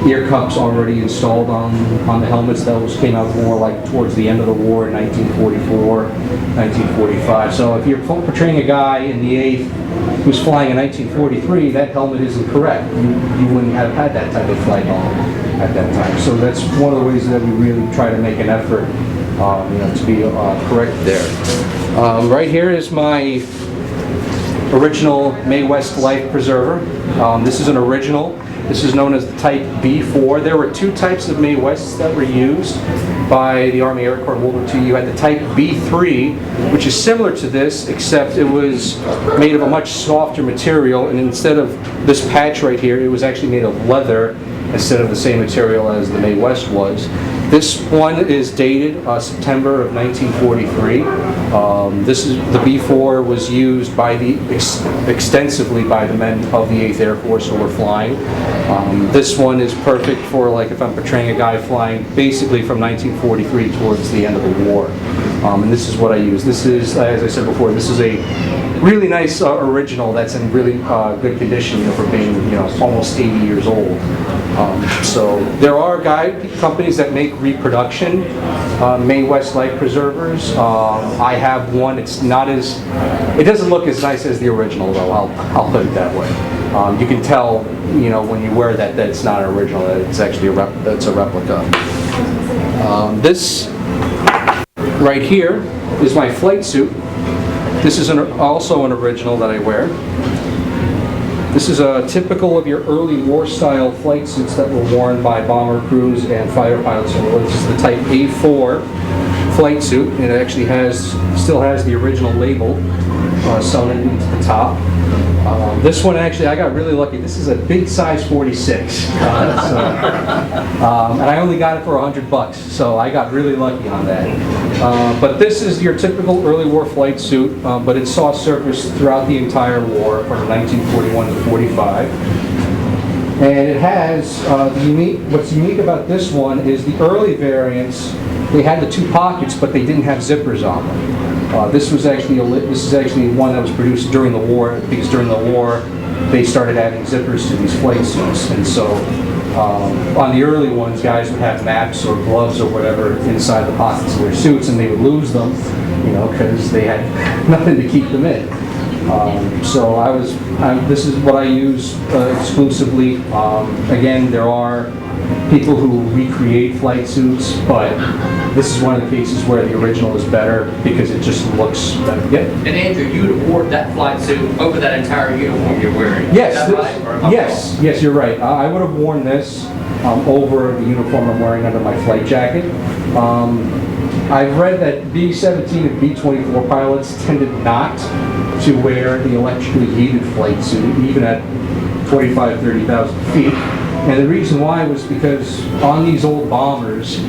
Speaker 1: ear cups already installed on the helmets. Those came out more like towards the end of the war in 1944, 1945. So if you're portraying a guy in the 8th who's flying in 1943, that helmet isn't correct. You wouldn't have had that type of flight helmet at that time. So that's one of the ways that we really try to make an effort, you know, to be correct there. Right here is my original Mae West Life Preserver. This is an original. This is known as the Type B4. There were two types of Mae Wests that were used by the Army Air Corps in World War II. You had the Type B3, which is similar to this, except it was made of a much softer material, and instead of this patch right here, it was actually made of leather instead of the same material as the Mae West was. This one is dated September of 1943. This is the B4 was used by extensively by the men of the 8th Air Force who were flying. This one is perfect for, like, if I'm portraying a guy flying basically from 1943 towards the end of the war. And this is what I use. This is, as I said before, this is a really nice original that's in really good condition, you know, for being, you know, almost 80 years old. So there are companies that make reproduction Mae West Life Preservers. I have one. It's not as, it doesn't look as nice as the original, though. I'll put it that way. You can tell, you know, when you wear that it's not an original. That it's actually a replica. This right here is my flight suit. This is also an original that I wear. This is a typical of your early war-style flight suits that were worn by bomber crews and fighter pilots. So this is the Type A4 flight suit. It actually still has the original label sewn into the top. This one, actually, I got really lucky. This is a big size 46. And I only got it for $100, so I got really lucky on that. But this is your typical early war flight suit, but it saw service throughout the entire war from 1941 to 45. And it has, what's unique about this one is the early variants, they had the two pockets, but they didn't have zippers on them. This is actually one that was produced during the war, because during the war they started adding zippers to these flight suits. And so on the early ones, guys would have maps or gloves or whatever inside the pockets of their suits, and they would lose them, you know, because they had nothing to keep them in. So this is what I use exclusively. Again, there are people who recreate flight suits, but this is one of the cases where the original is better because it just looks better. Yeah.
Speaker 5: And Andrew, you would have worn that flight suit over that entire uniform you're wearing.
Speaker 1: Yes.
Speaker 5: Is that right? Or am I
Speaker 1: Yes.
Speaker 5: wrong?
Speaker 1: Yes, you're right. I would have worn this over the uniform I'm wearing under my flight jacket. I've read that B-17 and B-24 pilots tended not to wear the electrically heated flight suit, even at 25,000, 30,000 feet. And the reason why was because on these old bombers,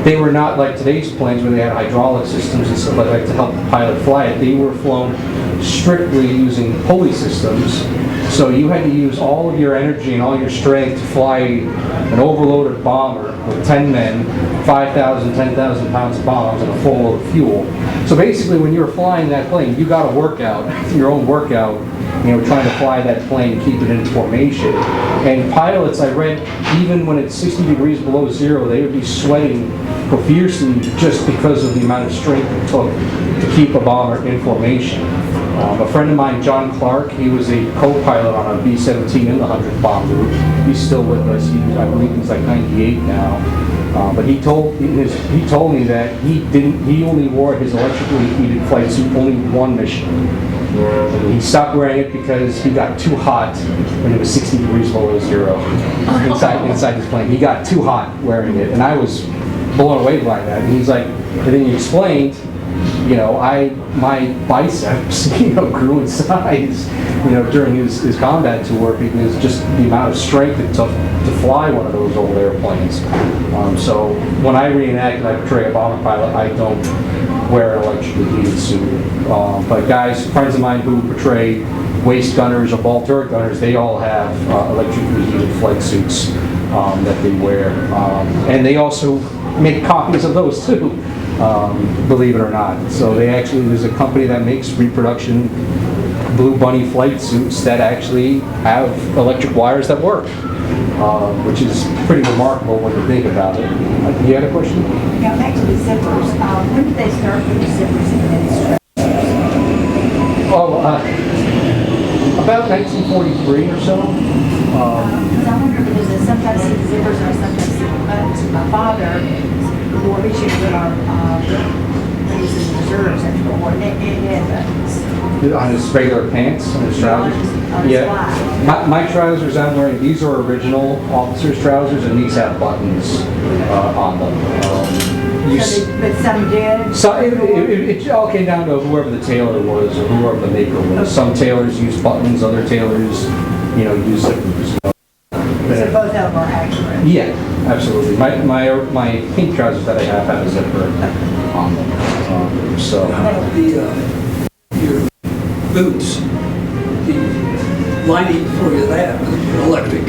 Speaker 1: they were not like today's planes where they had hydraulic systems and stuff like that to help the pilot fly it. They were flown strictly using pulley systems. So you had to use all of your energy and all your strength to fly an overloaded bomber with 10 men, 5,000, 10,000 pounds of bombs and a full load of fuel. So basically when you were flying that plane, you got a workout, your own workout, you know, trying to fly that plane, keep it in formation. And pilots, I read, even when it's 60 degrees below zero, they would be sweating profusely just because of the amount of strength it took to keep a bomber in formation. A friend of mine, John Clark, he was a co-pilot on a B-17 in the 100th Bomb Group. He's still with us. I believe he's like 98 now. But he told me that he only wore his electrically heated flight suit only one mission. He stopped wearing it because he got too hot when it was 60 degrees below zero inside his plane. He got too hot wearing it, and I was blown away by that. And he's like, and then he explained, my biceps, grew in size, during his combat tour because just the amount of strength it took to fly one of those old airplanes. So when I reenact and I portray a bomber pilot, I don't wear an electrically heated suit. But guys, friends of mine who portray waist gunners or ball turret gunners, they all have electrically heated flight suits that they wear. And they also make copies of those too, believe it or not. So there's a company that makes reproduction Blue Bunny flight suits that actually have electric wires that work, which is pretty remarkable when you think about it. You had a question?
Speaker 6: Yeah, back to the zippers. When did they start with the zippers in administration?
Speaker 1: About 1943 or so.
Speaker 6: Because I wonder because I sometimes see the zippers and I sometimes see the buttons. My father wore his shoes with our when he was in the reserves after the war. And it had buttons.
Speaker 1: On his regular pants, on his trousers?
Speaker 6: On his fly.
Speaker 1: My trousers I'm wearing, these are original officer's trousers, and these have buttons on them.
Speaker 6: But some did?
Speaker 1: So it all came down to whoever the tailor was or whoever the maker was. Some tailors use buttons, other tailors, use zippers.
Speaker 6: So both of them are accurate?
Speaker 1: Yeah, absolutely. My pink trousers that I have a zipper on them.
Speaker 7: Your boots, the lining for that electric.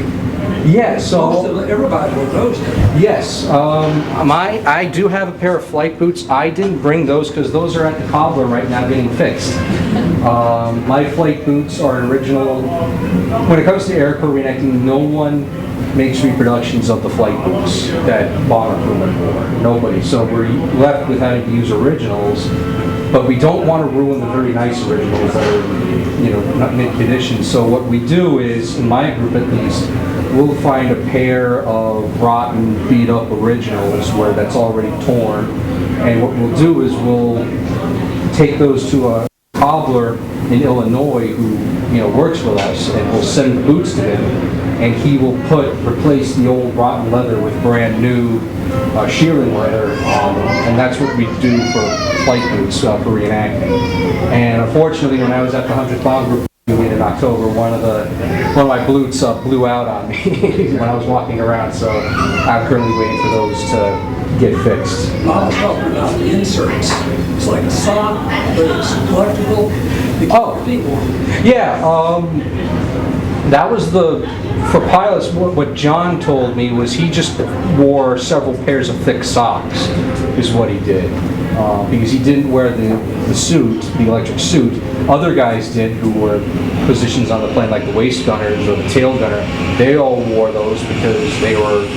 Speaker 1: Yeah, so
Speaker 7: Everybody will those now.
Speaker 1: yes, I do have a pair of flight boots. I didn't bring those because those are at the cobbler right now getting fixed. My flight boots are an original. When it comes to aircrew reenacting, no one makes reproductions of the flight boots that bomber crewmen wore. Nobody. So we're left with having to use originals. But we don't want to ruin the very nice originals that are, not mint condition. So what we do is, in my group at least, we'll find a pair of rotten, beat up originals where that's already torn. And what we'll do is we'll take those to a cobbler in Illinois who, works with us, and we'll send the boots to him, and he will replace the old rotten leather with brand new shearling leather on them, and that's what we do for flight boots for reenacting. And unfortunately, when I was at the 100th Bomb Group in October, one of my boots blew out on me when I was walking around, so I'm currently waiting for those to get fixed.
Speaker 7: I'm talking about the inserts. It's like a sock, but it's electrical. To keep your feet warm.
Speaker 1: Yeah, that was for pilots, what John told me was he just wore several pairs of thick socks, is what he did. Because he didn't wear the suit, the electric suit. Other guys did who were positions on the plane, like the waist gunners or the tail gunner. They all wore those because they were,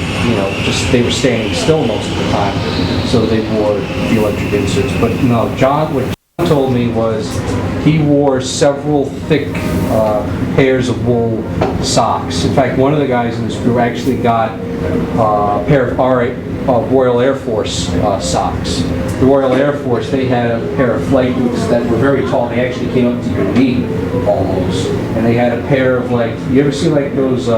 Speaker 1: they were standing still most of the time. So they wore the electric inserts. But no, what John told me was he wore several thick pairs of wool socks. In fact, one of the guys in this crew actually got a pair of Royal Air Force socks. The Royal Air Force, they had a pair of flight boots that were very tall. They actually came up to your knee almost. And they had a pair of you ever see those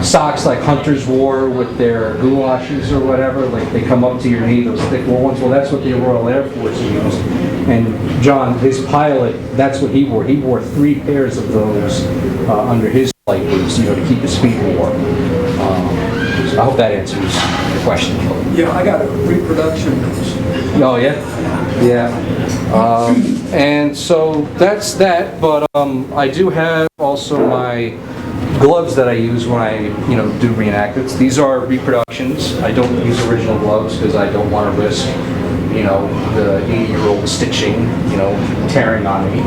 Speaker 1: socks like hunters wore with their goulashes or whatever? Like they come up to your knee, those thick wool ones. Well, that's what the Royal Air Force used. And John, his pilot, that's what he wore. He wore 3 pairs of those under his flight boots, to keep his feet warm. So I hope that answers your question.
Speaker 7: Yeah, I got a reproduction.
Speaker 1: Oh, yeah? Yeah. And so that's that, but I do have also my gloves that I use when I, do reenactments. These are reproductions. I don't use original gloves because I don't want to risk, the 80-year-old stitching, tearing on me.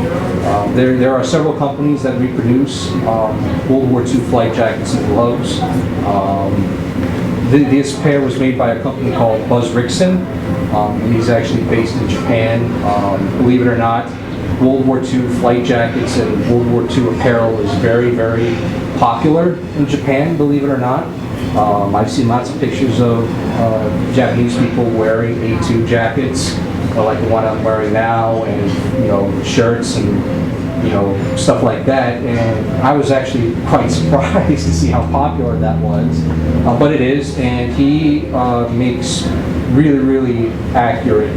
Speaker 1: There are several companies that reproduce World War II flight jackets and gloves. This pair was made by a company called Buzz Rickson, and he's actually based in Japan. Believe it or not, World War II flight jackets and World War II apparel is very, very popular in Japan, believe it or not. I've seen lots of pictures of Japanese people wearing A2 jackets, like the one I'm wearing now, and shirts and stuff like that. And I was actually quite surprised to see how popular that was. But it is, and he makes really, really accurate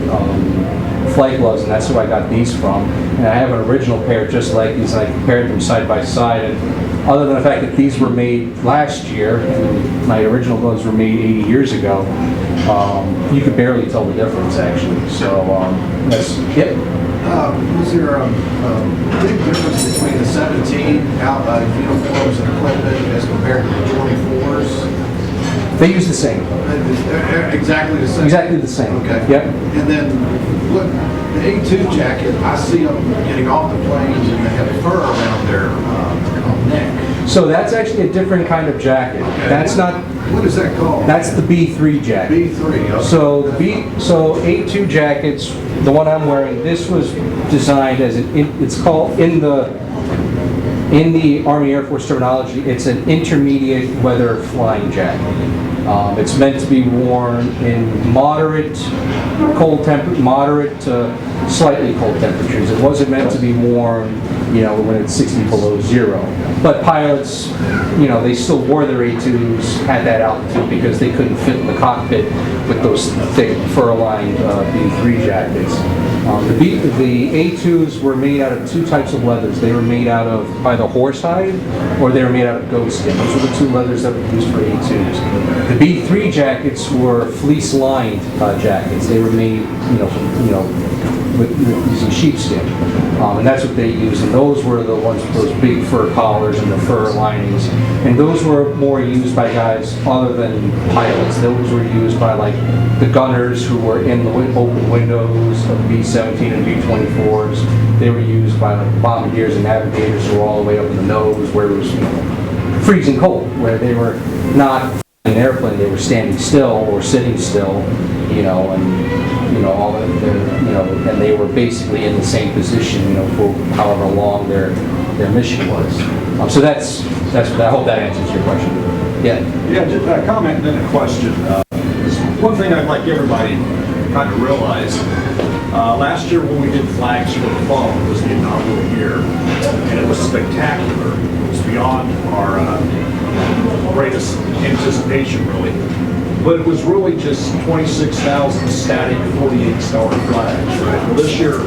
Speaker 1: flight gloves, and that's who I got these from. And I have an original pair just like these, and I compared them side by side. And other than the fact that these were made last year, and my original gloves were made 80 years ago, you could barely tell the difference, actually. So that's it.
Speaker 8: Was there a big difference between the 17 uniforms and equipment as compared to the 24s?
Speaker 1: They use the same.
Speaker 8: Exactly the same?
Speaker 1: Exactly the same.
Speaker 8: Okay.
Speaker 1: Yep.
Speaker 8: And then, look, the A2 jacket, I see them getting off the planes and they have fur around their neck.
Speaker 1: So that's actually a different kind of jacket.
Speaker 8: Okay.
Speaker 1: That's not.
Speaker 8: What is that called?
Speaker 1: That's the B3 jacket.
Speaker 8: B3, okay.
Speaker 1: So A2 jackets, the one I'm wearing, this was designed as it's called in the Army Air Force terminology, it's an intermediate weather flying jacket. It's meant to be worn in moderate to slightly cold temperatures. It wasn't meant to be worn, when it's 60 below zero. But pilots, they still wore their A2s at that altitude because they couldn't fit in the cockpit with those thick fur-lined B3 jackets. The A2s were made out of two types of leathers. They were made out of either horsehide or they were made out of goat skin. Those were the two leathers that were used for A2s. The B3 jackets were fleece-lined jackets. They were made, with using sheepskin, and that's what they used. And those were the ones with those big fur collars and the fur linings. And those were more used by guys other than pilots. Those were used by like the gunners who were in the open windows of B-17 and B-24s. They were used by like bombardiers and navigators who were all the way up in the nose, where it was freezing cold, where they were not in an airplane. They were standing still or sitting still, all of and they were basically in the same position, for however long their mission was. So that's I hope that answers your question. Yeah.
Speaker 9: Yeah, just a comment and then a question. One thing I'd like everybody to kind of realize, last year when we did flags for the fall, it was the inaugural year, and it was spectacular. It was beyond our greatest anticipation, really. But it was really just 26,000 static 48-star flags, right? Well, this year,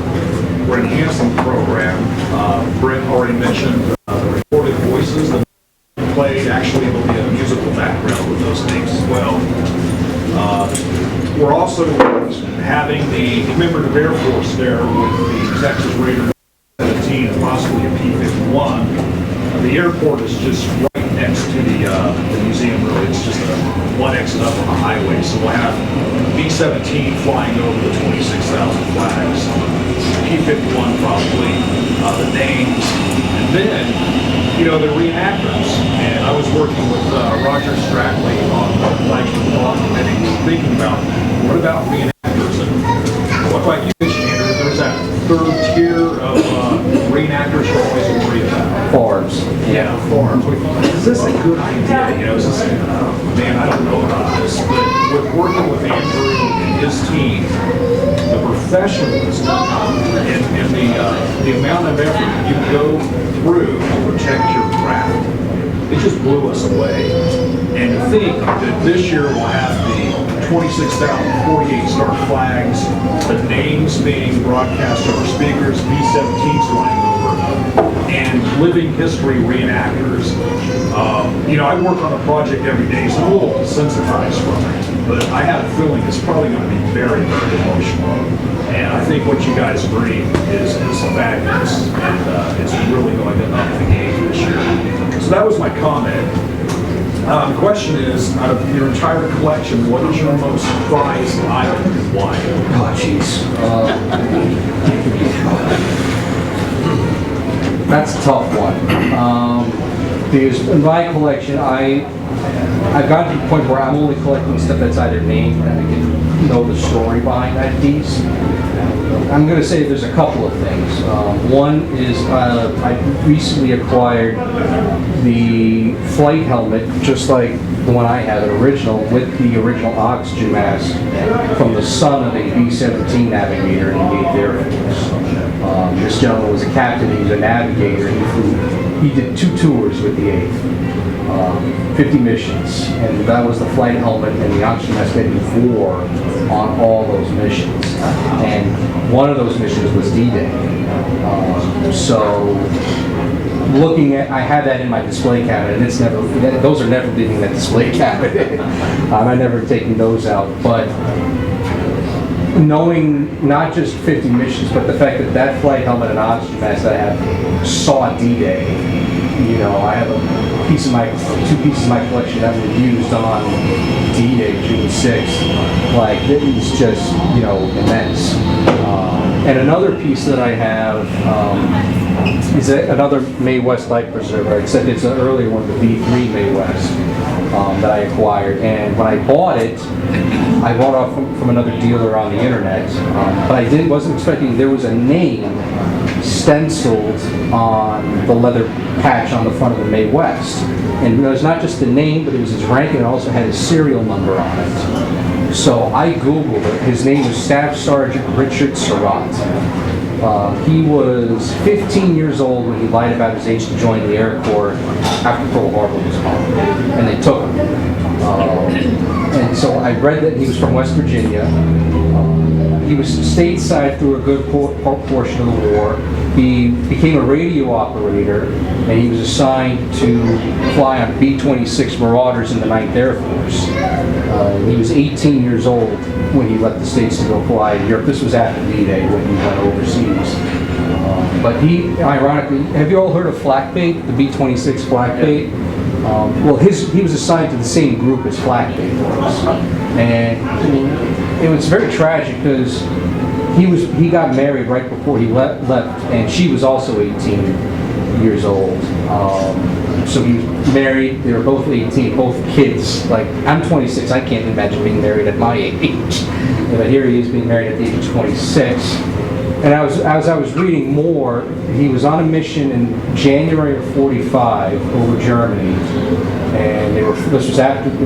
Speaker 9: we're enhancing the program. Brent already mentioned the recorded voices that played. Actually, there'll be a musical background with those things as well. We're also having the commemorative Air Force there with the Texas Raider 17 and possibly a P-51. The airport is just right next to the museum, really. It's just one exit up on the highway. So we'll have B-17 flying over the 26,000 flags, P-51 probably, the names, and then, the reenactors. And I was working with Roger Strackley on the Flag Law Committee, thinking about what about reenactors? And what like you mentioned, Andrew, there's that third tier of reenactors you're always worried about.
Speaker 1: Farms.
Speaker 9: Yeah, farms. Is this a good idea? Is this, man, I don't know about this, but with working with Andrew and his team, the professionalism and the amount of effort you go through to protect your craft, it just blew us away. And to think that this year we'll have the 26,000 48-star flags, the names being broadcast over speakers, B-17s flying over, and living history reenactors. I work on a project every day, so I'm a little desensitized from it, but I have a feeling it's probably going to be very, very emotional. And I think what you guys bring is fabulous, and it's really going to up the game this year. So that was my comment. The question is, out of your entire collection, what is your most prized item and why?
Speaker 1: Oh, jeez. That's a tough one. Because in my collection, I've gotten to the point where I'm only collecting stuff that's either named and I can know the story behind that piece. I'm going to say there's a couple of things. One is I recently acquired the flight helmet, just like the one I have, an original, with the original oxygen mask from the son of a B-17 navigator in the 8th Air Force. This gentleman was a captain, he was a navigator, he did 2 tours with the 8th, 50 missions, and that was the flight helmet and the oxygen mask that he wore on all those missions. And one of those missions was D-Day. So looking at, I had that in my display cabinet, and it's never, those are never leaving that display cabinet. I never taken those out, but knowing not just 50 missions, but the fact that that flight helmet and oxygen mask that I have saw D-Day, you know, I have a piece of my, 2 pieces of my collection that were used on D-Day, June 6th. Like, it is just, you know, immense. And another piece that I have is another Mae West life preserver, except it's an earlier one, the V3 Mae West, that I acquired. And when I bought it off from another dealer on the internet, but I wasn't expecting there was a name stenciled on the leather patch on the front of the Mae West. And it was not just the name, but it was his rank, and it also had his serial number on it. So I Googled it. His name was Staff Sergeant Richard Surratt. He was 15 years old when he lied about his age to join the Air Corps after Pearl Harbor was bombed, and they took him. And so I read that he was from West Virginia. He was stateside through a good portion of the war. He became a radio operator, and he was assigned to fly on B-26 Marauders in the 9th Air Force. He was 18 years old when he left the States to go fly in Europe. This was after D-Day when he went overseas. But he, ironically, have you all heard of Flak Bait, the B-26 Flak Bait? Well, he was assigned to the same group as Flak Bait was. And it was very tragic because he got married right before he left, and she was also 18 years old. So he was married, they were both 18, both kids. Like, I'm 26, I can't imagine being married at my age. But here he is being married at the age of 26. And as I was reading more, he was on a mission in January of '45 over Germany, and this was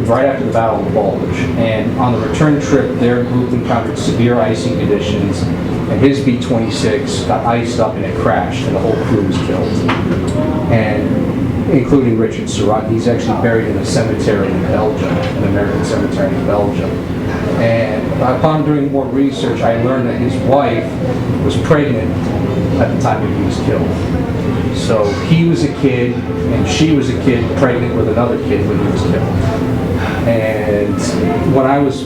Speaker 1: right after the Battle of the Bulge. And on the return trip, their group encountered severe icing conditions, and his B-26 got iced up and it crashed, and the whole crew was killed. And including Richard Surratt, he's actually buried in a cemetery in Belgium, an American cemetery in Belgium. And upon doing more research, I learned that his wife was pregnant at the time that he was killed. So he was a kid, and she was a kid pregnant with another kid when he was killed. And when I was,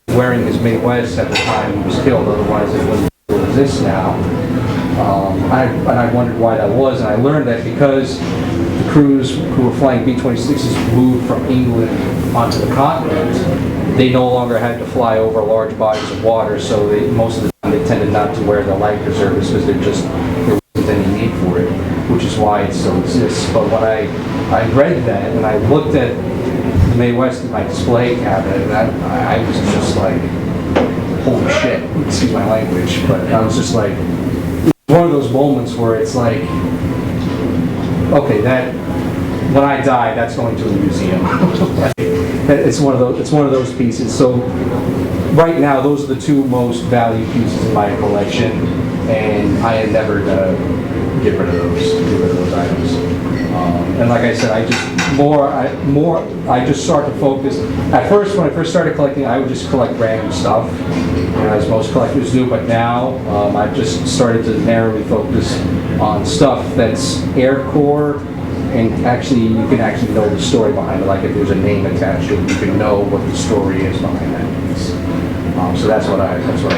Speaker 1: wearing his Mae West at the time he was killed, otherwise it wouldn't exist now. And I wondered why that was, and I learned that because the crews who were flying B-26s moved from England onto the continent, they no longer had to fly over large bodies of water, so most of the time they tended not to wear the life preservers because there wasn't any need for it, which is why it still exists. But when I read that and I looked at the Mae West in my display cabinet, and I was just like, holy shit, excuse my language, but I was just like, one of those moments where it's like, okay, when I die, that's going to a museum. It's one of those pieces. So right now, those are the 2 most valued pieces in my collection, and I am never gonna get rid of those items. And like I said, I just start to focus. At first, when I first started collecting, I would just collect random stuff, as most collectors do. But now, I've just started to narrowly focus on stuff that's Air Corps, and you can actually know the story behind it. Like if there's a name attached to it, you can know what the story is behind that piece. So that's what I do.
Speaker 7: I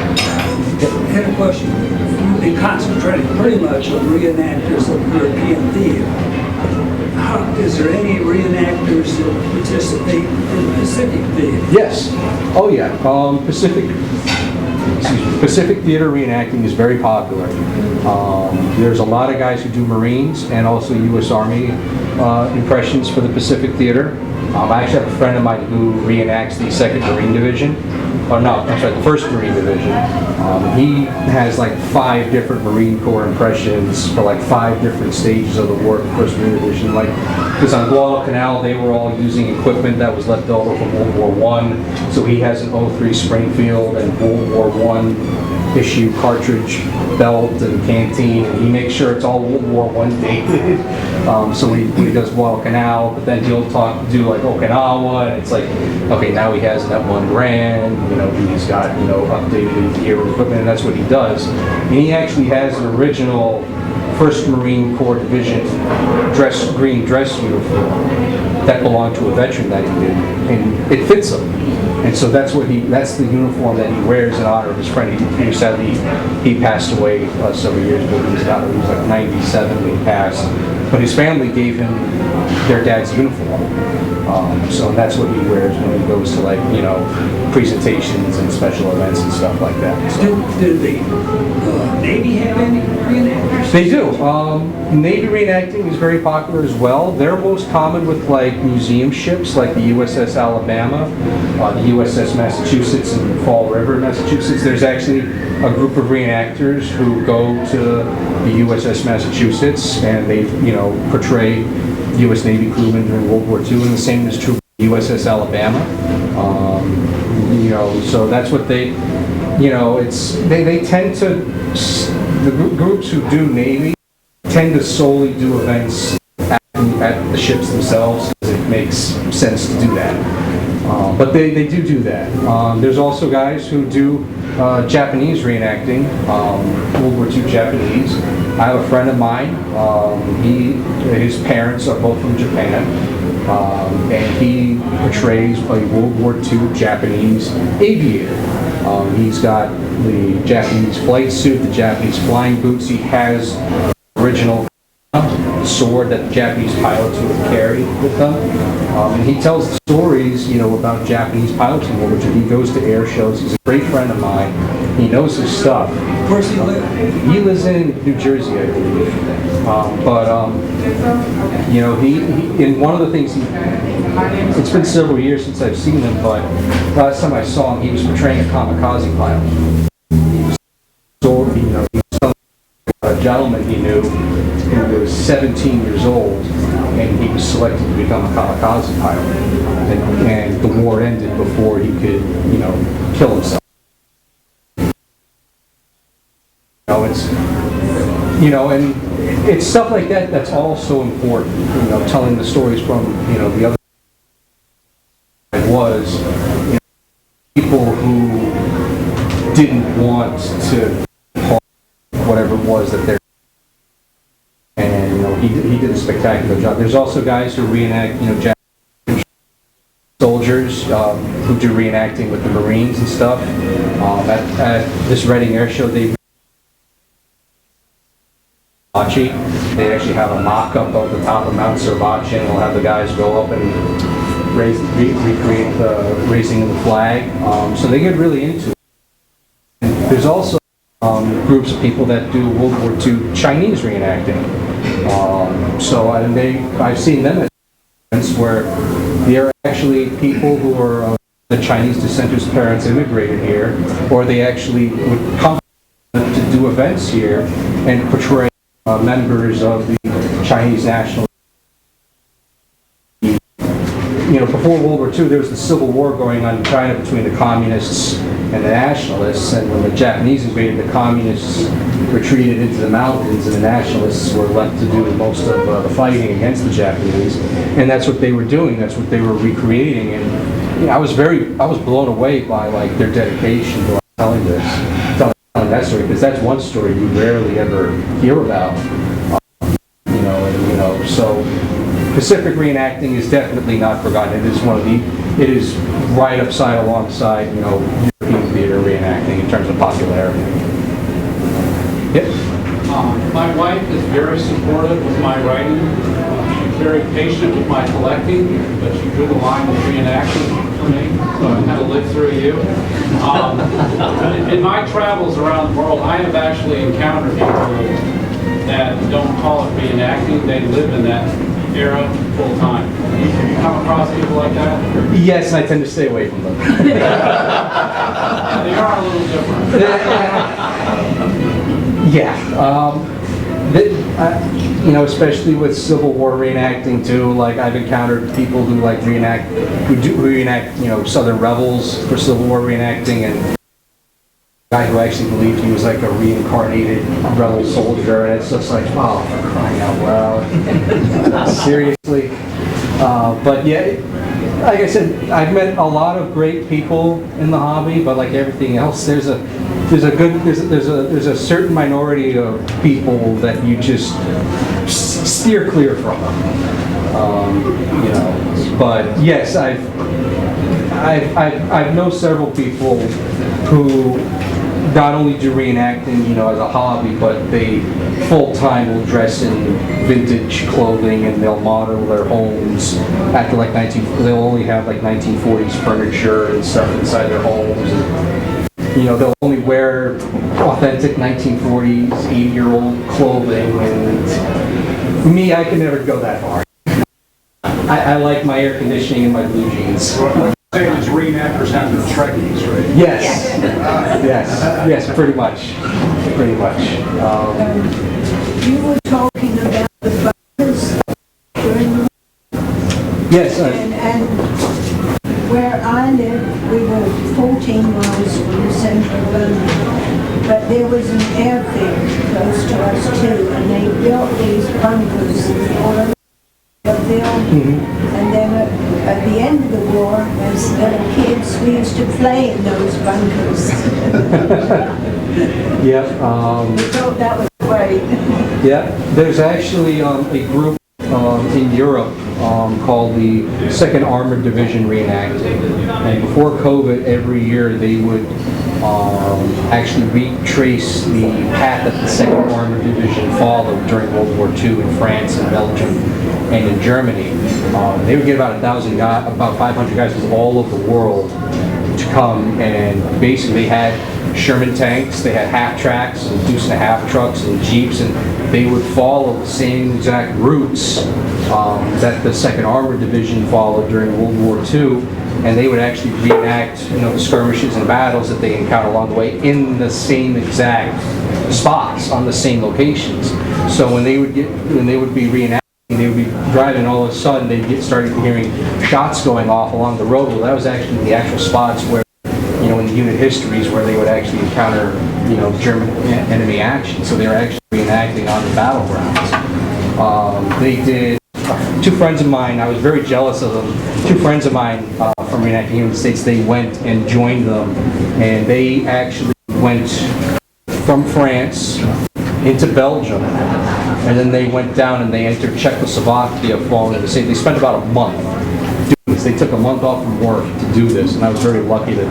Speaker 7: had a question. You've been concentrating pretty much on reenactors of European theater. Is there any reenactors that participate in Pacific theater?
Speaker 1: Yes. Oh yeah. Pacific theater reenacting is very popular. There's a lot of guys who do Marines and also U.S. Army impressions for the Pacific theater. I actually have a friend of mine who reenacts the 2nd Marine Division. or no, I'm sorry, the 1st Marine Division. He has like 5 different Marine Corps impressions for like 5 different stages of the war, 1st Marine Division. Like, because on Guadalcanal, they were all using equipment that was left over from World War I. So he has an 03 Springfield and World War I issue cartridge belt and canteen, and he makes sure it's all World War I dated. So when he does Guadalcanal, but then he'll do like Okinawa, and it's like, okay, now he has an F1 Grand, you know, he's got, you know, updated gear and equipment, and that's what he does. And he actually has an original 1st Marine Corps Division green dress uniform that belonged to a veteran that he did, and it fits him. And so that's the uniform that he wears in honor of his friend. He sadly, he passed away several years ago. He was like 97 when he passed. But his family gave him their dad's uniform. So that's what he wears when he goes to, like, you know, presentations and special events and stuff like that.
Speaker 7: Do the Navy have any reenactors?
Speaker 1: They do. Navy reenacting is very popular as well. They're most common with like museum ships like the USS Alabama, the USS Massachusetts in Fall River, Massachusetts. There's actually a group of reenactors who go to the USS Massachusetts and they, you know, portray U.S. Navy crewmen during World War II, and the same is true for the USS Alabama. You know, so that's what they, you know, they tend to, the groups who do Navy tend to solely do events at the ships themselves, because it makes sense to do that. But they do that. There's also guys who do Japanese reenacting, World War II Japanese. I have a friend of mine, his parents are both from Japan, and he portrays a World War II Japanese aviator. He's got the Japanese flight suit, the Japanese flying boots. He has the original sword that the Japanese pilots would have carried with them. And he tells stories, you know, about Japanese pilots in World War II. He goes to air shows. He's a great friend of mine. He knows his stuff.
Speaker 7: Where's he live?
Speaker 1: He lives in New Jersey, I believe. You know, he in one of the things, it's been several years since I've seen him, but last time I saw him, he was portraying a kamikaze pilot. He was a gentleman he knew who was 17 years old, and he was selected to become a kamikaze pilot. And the war ended before he could, you know, kill himself. You know, and it's stuff like that that's all so important. You know, telling the stories from, you know, the other was, you know, people who didn't want to whatever it was that they're, and you know, he did a spectacular job. There's also guys who reenact, you know, Japanese soldiers who do reenacting with the Marines and stuff. At this Reading Air Show, they actually have a mock-up of the top of Mount Cervacci, and they'll have the guys go up and recreate the raising of the flag. So they get really into it. And there's also groups of people that do World War II Chinese reenacting. I've seen them at events where they're actually people who are of the Chinese descent whose parents immigrated here, or they actually would come to do events here and portray members of the Chinese national. You know, before World War II, there was the Civil War going on in China between the communists and the nationalists, and when the Japanese invaded, the communists retreated into the mountains, and the nationalists were left to do most of the fighting against the Japanese, and that's what they were doing. That's what they were recreating, and you know, I was blown away by like their dedication to telling that story, because that's one story you rarely ever hear about. So Pacific reenacting is definitely not forgotten. It is right alongside, you know, European theater reenacting in terms of popularity. Yep.
Speaker 10: My wife is very supportive of my writing. She's very patient with my collecting, but she drew the line with reenacting for me, so I had to live through you. In my travels around the world, I have actually encountered people that don't call it reenacting. They live in that era full-time. Have you come across people like that?
Speaker 1: Yes, and I tend to stay away from them.
Speaker 10: They are a little different.
Speaker 1: Yeah, you know, especially with Civil War reenacting too. Like I've encountered people who like reenact, you know, Southern rebels for Civil War reenacting, and a guy who actually believed he was like a reincarnated rebel soldier, and it's just like, oh, for crying out loud, seriously. But yeah, like I said, I've met a lot of great people in the hobby, but like everything else, there's a certain minority of people that you just steer clear from. You know, but yes, I've known several people who not only do reenacting, you know, as a hobby, but they full-time will dress in vintage clothing and they'll model their homes after like they'll only have like 1940s furniture and stuff inside their homes. And, you know, they'll only wear authentic 1940s, 80-year-old clothing, and me, I can never go that far. I like my air conditioning and my blue jeans.
Speaker 9: Saying is reenactors have their Trekkies, right?
Speaker 1: Yes, yes, pretty much.
Speaker 11: You were talking about the bunkers during the
Speaker 1: Yes,
Speaker 11: and where I live, we were 14 miles from the center of London, but there was an airfield close to us too, and they built these bunkers all over the field. And then at the end of the war, as little kids, we used to play in those bunkers.
Speaker 1: Yep.
Speaker 11: We thought that was great.
Speaker 1: Yeah, there's actually a group in Europe called the 2nd Armored Division Reenacting. And before COVID, every year they would actually retrace the path that the 2nd Armored Division followed during World War II in France and Belgium and in Germany. They would get about 1,000 guys, about 500 guys from all over the world to come, and basically they had Sherman tanks, they had half tracks and deuce and a half trucks and jeeps, and they would follow the same exact routes that the 2nd Armored Division followed during World War II, and they would actually reenact, you know, the skirmishes and battles that they encountered along the way in the same exact spots on the same locations. So when they would be reenacting, they would be driving, all of a sudden they'd started hearing shots going off along the road. Well, that was actually the actual spots where, you know, in the unit histories where they would actually encounter, you know, German enemy action. So they were actually reenacting on the battlegrounds. They did, two friends of mine, I was very jealous of them. Two friends of mine from reenacting here in the States, they went and joined them, and they actually went from France into Belgium, and then they went down and they entered Czechoslovakia following the same. They spent about a month doing this. They took a month off from work to do this, and I was very lucky they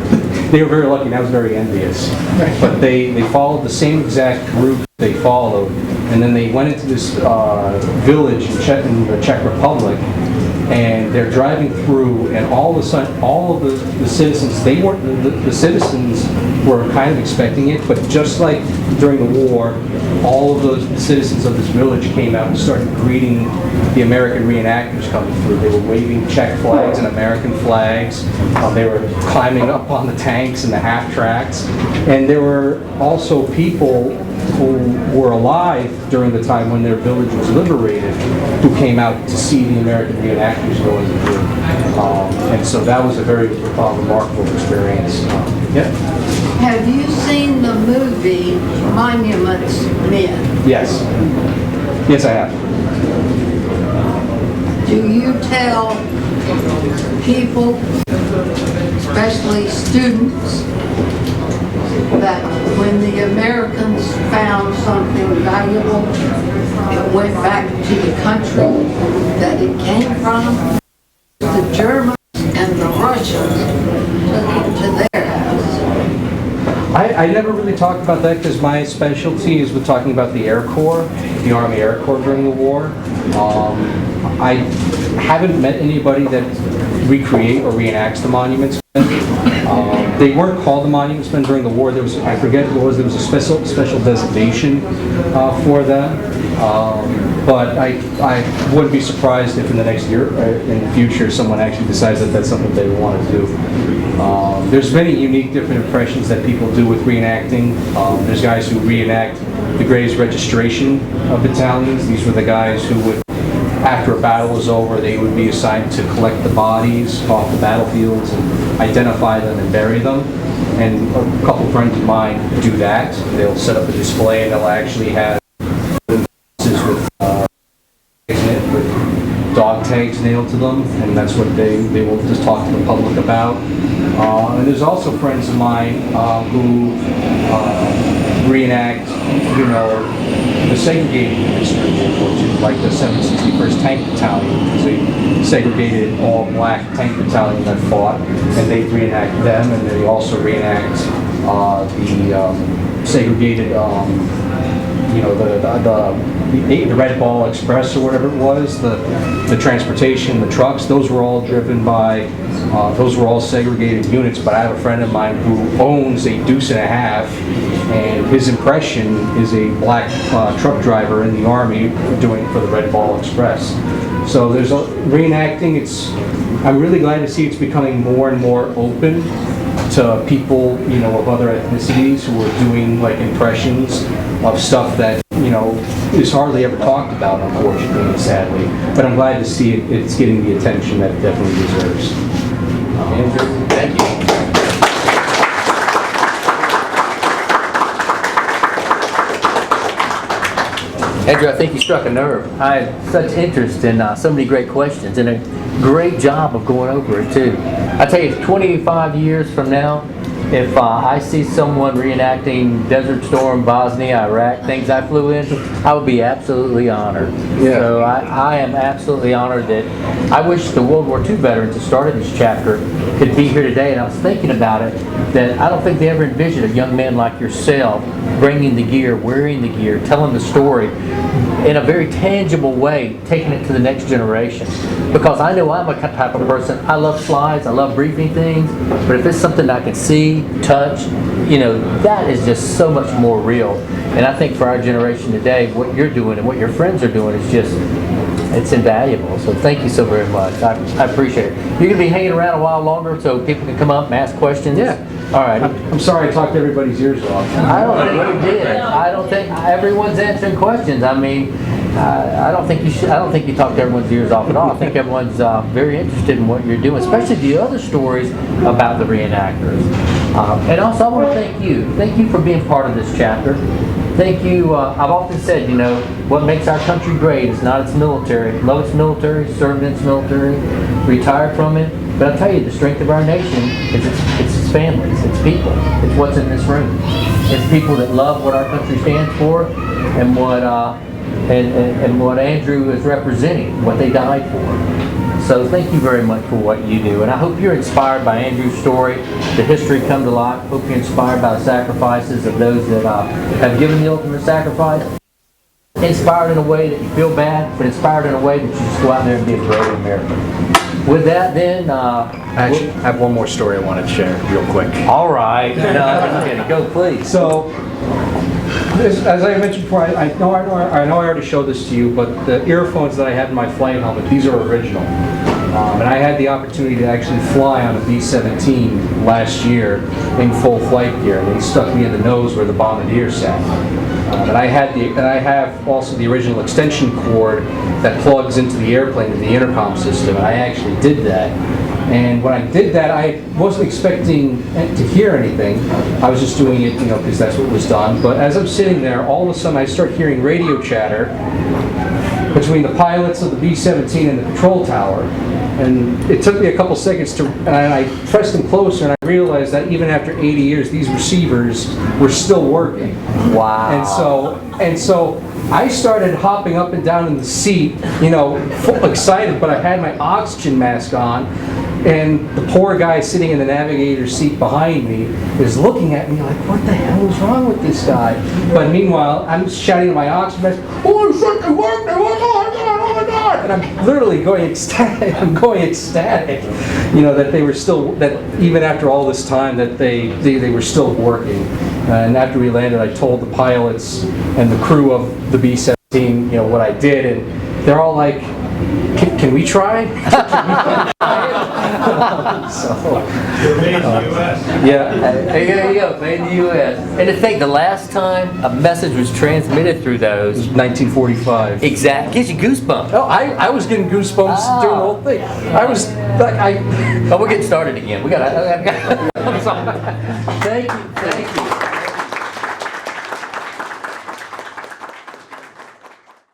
Speaker 1: were very lucky, and I was very envious. But they followed the same exact route they followed, and then they went into this village in the Czech Republic, and they're driving through, and all of a sudden, all of the citizens, the citizens were kind of expecting it, but just like during the war, all of the citizens of this village came out and started greeting the American reenactors coming through. They were waving Czech flags and American flags. They were climbing up on the tanks and the half tracks, and there were also people who were alive during the time when their village was liberated, who came out to see the American reenactors going through. And so that was a very remarkable experience. Yeah.
Speaker 11: Have you seen the movie Monuments Men?
Speaker 1: Yes. Yes, I have.
Speaker 11: Do you tell people, especially students, that when the Americans found something valuable, it went back to the country that it came from? The Germans and the Russians took it to their house.
Speaker 1: I never really talked about that because my specialty is with talking about the Air Corps, the Army Air Corps during the war. I haven't met anybody that recreate or reenacts the monuments. They weren't called the monuments men during the war. There was, I forget what it was, there was a special designation for them. But I wouldn't be surprised if in the next year, in the future, someone actually decides that that's something they want to do. There's many unique different impressions that people do with reenacting. There's guys who reenact the Graves registration of battalions. These were the guys who would, after a battle was over, they would be assigned to collect the bodies off the battlefields and identify them and bury them. And a couple friends of mine do that. They'll set up a display and they'll actually have with dog tags nailed to them, and that's what they will just talk to the public about. And there's also friends of mine who reenact, the segregated units during World War II, like the 761st Tank Battalion, which is a segregated all-black tank battalion that fought, and they reenact them, and they also reenact the segregated, the Red Ball Express or whatever it was, the transportation, the trucks, those were all driven by, those were all segregated units. But I have a friend of mine who owns a Deuce and a Half, and his impression is a black truck driver in the Army doing it for the Red Ball Express. So there's reenacting. I'm really glad to see it's becoming more and more open to people, of other ethnicities who are doing like impressions of stuff that, is hardly ever talked about, unfortunately and sadly. But I'm glad to see it's getting the attention that it definitely deserves.
Speaker 5: Andrew, thank you. Andrew, I think you struck a nerve. I had such interest in so many great questions and a great job of going over it too. I tell you, 25 years from now, if I see someone reenacting Desert Storm, Bosnia, Iraq, things I flew in, I would be absolutely honored.
Speaker 1: Yeah.
Speaker 5: So I am absolutely honored that I wish the World War II veterans that started this chapter could be here today. And I was thinking about it, that I don't think they ever envisioned a young man like yourself bringing the gear, wearing the gear, telling the story in a very tangible way, taking it to the next generation. Because I know I'm a type of person, I love slides, I love briefing things, but if it's something I can see, touch, that is just so much more real. And I think for our generation today, what you're doing and what your friends are doing is just, it's invaluable. So thank you so very much. I appreciate it. You're going to be hanging around a while longer so people can come up and ask questions?
Speaker 1: Yeah.
Speaker 5: All right.
Speaker 1: I'm sorry I talked everybody's ears off.
Speaker 5: I don't think you did. I don't think everyone's answering questions. I mean, I don't think you talked everyone's ears off at all. I think everyone's very interested in what you're doing, especially the other stories about the reenactors. And also, I want to thank you. Thank you for being part of this chapter. Thank you. I've often said, what makes our country great is not its military. Love its military, served in its military, retired from it. But I'll tell you, the strength of our nation is its families, its people. It's what's in this room. It's people that love what our country stands for and what Andrew is representing, what they died for. So thank you very much for what you do. And I hope you're inspired by Andrew's story, the history come to life. I hope you're inspired by the sacrifices of those that have given the ultimate sacrifice. Inspired in a way that you feel bad, but inspired in a way that you just go out there and be a great American. With that, then,
Speaker 12: Actually, I have one more story I wanted to share real quick.
Speaker 5: all right. Go, please.
Speaker 1: So, as I mentioned before, I know I already showed this to you, but the earphones that I have in my flight helmet, these are original. And I had the opportunity to actually fly on a B-17 last year in full flight gear, and they stuck me in the nose where the bombardier sat. And I have also the original extension cord that plugs into the airplane in the intercom system, and I actually did that. And when I did that, I wasn't expecting to hear anything. I was just doing it, because that's what was done. But as I'm sitting there, all of a sudden I start hearing radio chatter between the pilots of the B-17 and the control tower. And it took me a couple seconds and I pressed them closer, and I realized that even after 80 years, these receivers were still working.
Speaker 5: Wow.
Speaker 1: And so I started hopping up and down in the seat, full excited, but I had my oxygen mask on, and the poor guy sitting in the navigator's seat behind me is looking at me like, what the hell is wrong with this guy? But meanwhile, I'm shouting at my oxygen mask, oh shit, it worked, oh my God, and I'm literally going ecstatic. I'm going ecstatic, you know, that they were still, that even after all this time, that they were still working. And after we landed, I told the pilots and the crew of the B-17, you know, what I did, and they're all like, "Can we try?" So,
Speaker 2: Made in the US.
Speaker 1: yeah.
Speaker 5: There you go, made in the U.S. And to think, the last time a message was transmitted through those,
Speaker 1: 1945.
Speaker 5: exact, gives you goosebumps.
Speaker 1: Oh, I was getting goosebumps during the whole thing. I was like,
Speaker 5: But we're getting started again. We got. I'm sorry. Thank you.